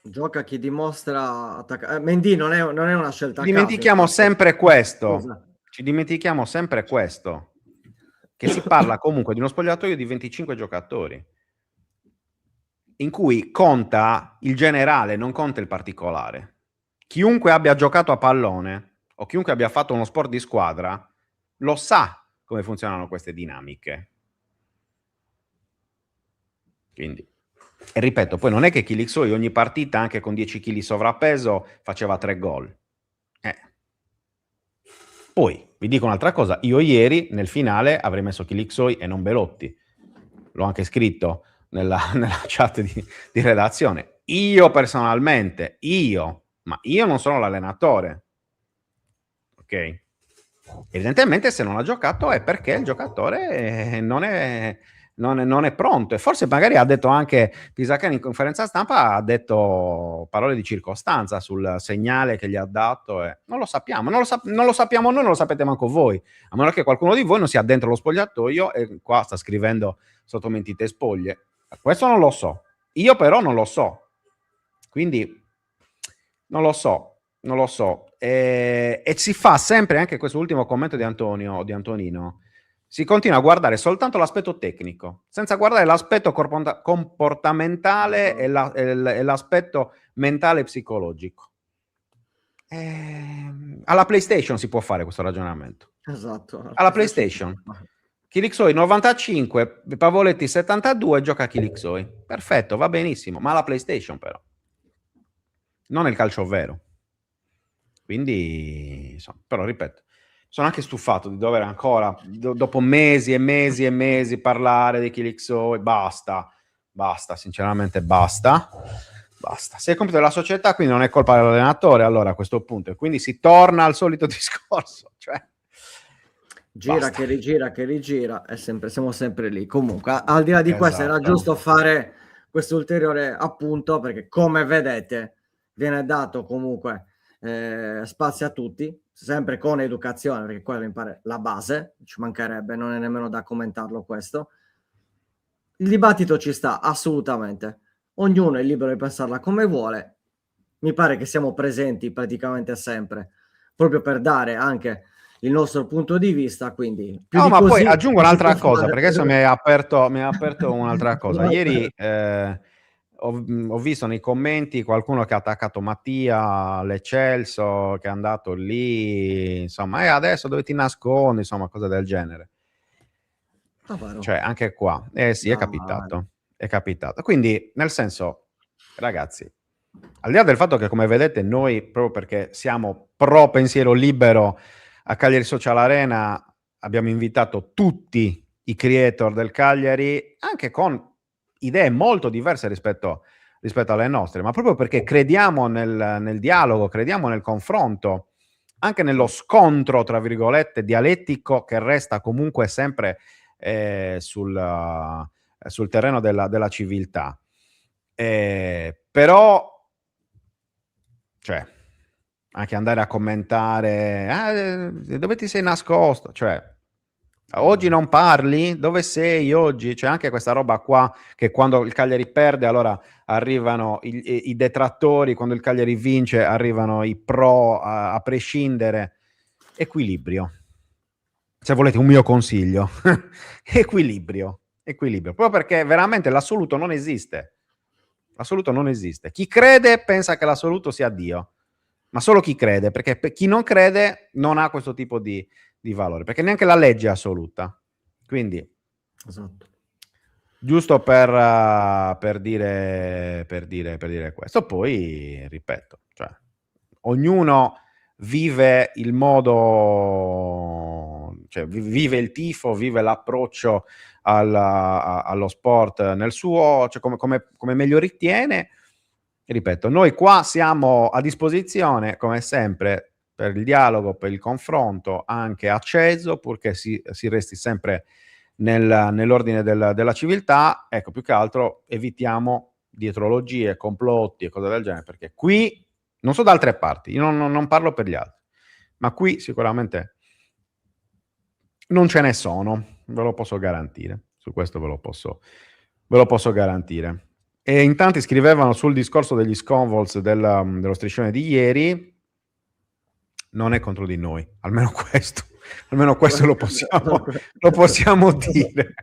Gioca chi dimostra Mendy non è una scelta a caso. Dimentichiamo infatti. sempre questo. Scusa. Ci dimentichiamo sempre questo. Che si parla comunque di uno spogliatoio di 25 giocatori, in cui conta il generale, non conta il particolare. Chiunque abbia giocato a pallone o chiunque abbia fatto uno sport di squadra lo sa come funzionano queste dinamiche. Quindi, e ripeto, poi non è che Kilixoi ogni partita, anche con 10 kg sovrappeso, faceva 3 gol. Poi, vi dico un'altra cosa, io ieri nel finale avrei messo Kilixoi e non Belotti. L'ho anche scritto nella chat di redazione. Io personalmente, ma io non sono l'allenatore. Ok? Evidentemente se non ha giocato è perché il giocatore non è pronto, e forse magari ha detto anche Pisacane in conferenza stampa, ha detto parole di circostanza sul segnale che gli ha dato, e non lo sappiamo, non lo sappiamo noi, non lo sapete manco voi, a meno che qualcuno di voi non sia dentro lo spogliatoio e qua sta scrivendo sotto mentite spoglie. Questo non lo so, io però non lo so, quindi non lo so. E si fa sempre, anche questo ultimo commento di Antonino, si continua a guardare soltanto l'aspetto tecnico, senza guardare l'aspetto comportamentale e l'aspetto mentale e psicologico. Alla PlayStation si può fare questo ragionamento. Esatto. Alla PlayStation. Kilixoi 95, Pavoletti 72, gioca Kilixoi. Perfetto, va benissimo, ma alla PlayStation però. Non nel calcio vero. Quindi, insomma, però ripeto, sono anche stufato di dover ancora, dopo mesi e mesi e mesi, parlare di Kilixoi. Basta, sinceramente basta. Se è compito della società, quindi non è colpa dell'allenatore, allora a questo punto. E quindi si torna al solito discorso, cioè gira basta. che rigira, siamo sempre lì. Comunque, al di là di questo, era Esatto. giusto fare questo ulteriore appunto, perché come vedete viene dato comunque spazio a tutti, sempre con educazione, perché quello mi pare la base, ci mancherebbe, non è nemmeno da commentarlo questo. Il dibattito ci sta assolutamente, ognuno è libero di pensarla come vuole, mi pare che siamo presenti praticamente sempre, proprio per dare anche il nostro punto di vista, quindi più No, di ma così, poi aggiungo non si un'altra può cosa, fare. perché adesso mi hai aperto un'altra cosa. Ieri ho visto nei commenti qualcuno che ha attaccato Mattia all'Eccelso, che è andato lì, insomma, e adesso dove ti nascondi, insomma, cose del genere. Cioè, anche qua, sì, è capitato. Quindi, nel senso, ragazzi, al di là del fatto che, come vedete, noi, proprio perché siamo pro pensiero libero a Cagliari Social Arena, abbiamo invitato tutti i creator del Cagliari, anche con idee molto diverse rispetto alle nostre, ma proprio perché crediamo nel dialogo, crediamo nel confronto, anche nello scontro, tra virgolette, dialettico, che resta comunque sempre sul terreno della civiltà. Però, cioè, anche andare a commentare dove ti sei nascosto, cioè oggi non parli? Dove sei oggi? C'è anche questa roba qua che quando il Cagliari perde allora arrivano i detrattori, quando il Cagliari vince arrivano i pro a prescindere. Equilibrio, se volete un mio consiglio. equilibrio, proprio perché veramente l'assoluto non esiste. Chi crede pensa che l'assoluto sia Dio, ma solo chi crede, perché chi non crede non ha questo tipo di valore, perché neanche la legge è assoluta. Quindi, Esatto. giusto per dire questo. Poi, ripeto, cioè, ognuno vive il modo cioè, vive il tifo, vive l'approccio allo sport nel suo, cioè come meglio ritiene. Ripeto, noi qua siamo a disposizione, come sempre, per il dialogo, per il confronto, anche acceso, purché si resti sempre nell'ordine della civiltà. Ecco, più che altro evitiamo dietrologie, complotti e cose del genere, perché qui, non so da altre parti, io non parlo per gli altri, ma qui sicuramente non ce ne sono, ve lo posso garantire, su questo ve lo posso garantire. E in tanti scrivevano sul discorso degli Sconvols dello striscione di ieri, non è contro di noi, almeno questo lo possiamo dire.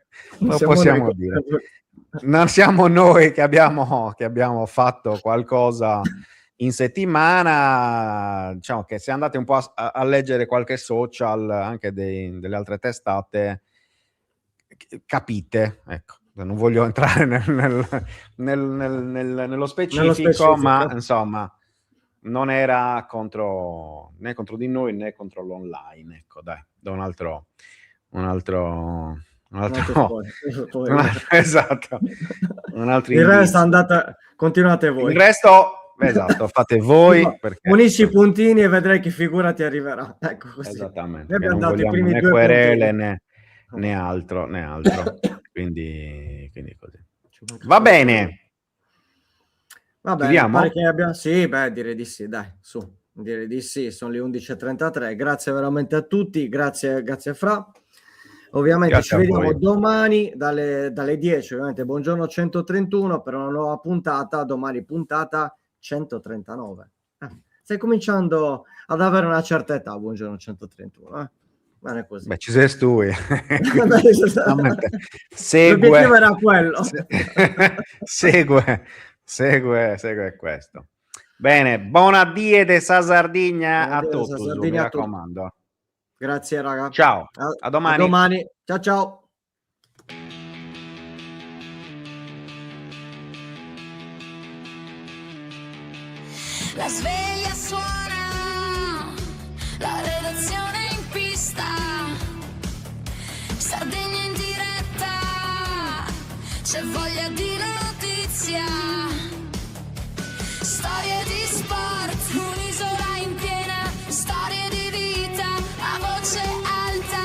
Non siamo noi che abbiamo fatto qualcosa in settimana. Diciamo che se andate un po' a leggere qualche social, anche delle altre testate, capite, ecco. Non voglio entrare nello specifico, ma insomma non era né contro di noi né contro l'online, ecco, dai, da un altro esatto, un altro il resto andate, continuate voi, il resto esatto, fate voi, perché unisci i puntini e vedrai che figura ti arriverà, ecco, così. Esattamente, noi abbiamo dato i primi né 2 querele né altro quindi così va bene. Pare che abbiamo... Sì, direi di sì, dai, direi di sì, sono le 11:33. Grazie veramente a tutti, grazie Fra. Ovviamente grazie, ci vediamo domani dalle 10, ovviamente Buongiorno 131 per una nuova puntata, domani puntata 139. Stai cominciando ad avere una certa età, Buongiorno 131, Bene così. Beh, ci sei tu. L'obiettivo era quello. Segue questo. Bene, buona diete sa Sardegna a tutti, mi raccomando. Grazie raga. Ciao, a domani. A domani. Ciao. La sveglia suona, la redazione in pista, Sardegna in diretta, c'è voglia di notizia, storie di sport, un'isola in piena, storie di vita, a voce alta,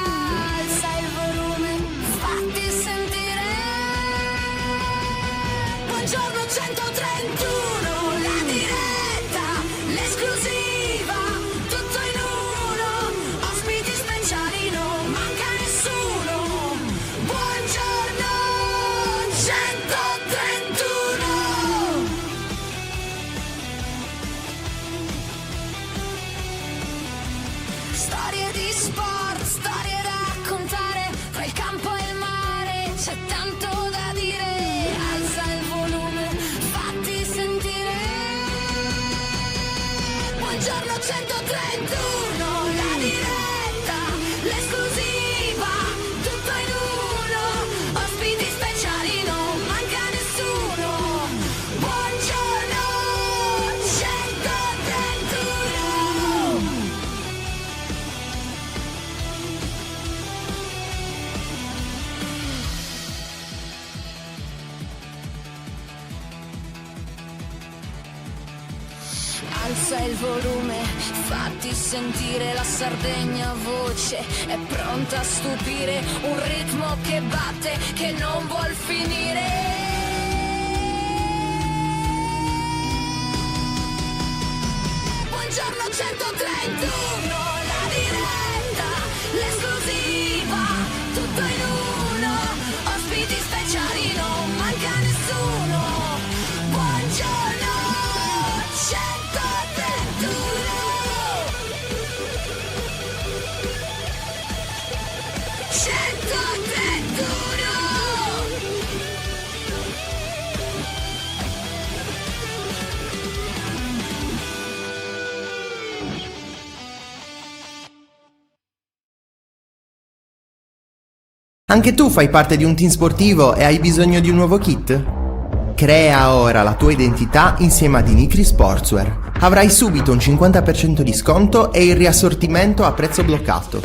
alza il volume, fatti sentire. Buongiorno 131, la diretta, l'esclusiva, tutto in uno, ospiti speciali, non manca nessuno. Buongiorno 131. Storie di sport, storie da raccontare, fra il campo e il mare c'è tanto da dire. Alza il volume, fatti sentire. Buongiorno 131, la diretta, l'esclusiva, tutto in uno, ospiti speciali, non manca nessuno. Buongiorno 131. Alza il volume, fatti sentire, la Sardegna voce è pronta a stupire, un ritmo che batte, che non vuol finire. Buongiorno 131, la diretta, l'esclusiva, tutto in uno, ospiti speciali, non manca nessuno. Buongiorno 131. 131. Anche tu fai parte di un team sportivo e hai bisogno di un nuovo kit? Crea ora la tua identità insieme ad Inicri Sportswear. Avrai subito un 50% di sconto e il riassortimento a prezzo bloccato.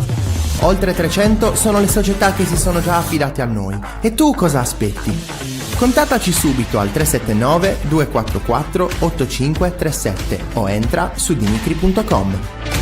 Oltre 300 sono le società che si sono già affidate a noi. E tu cosa aspetti? Contattaci subito al 379 244 8537 o entra su dinicri.com.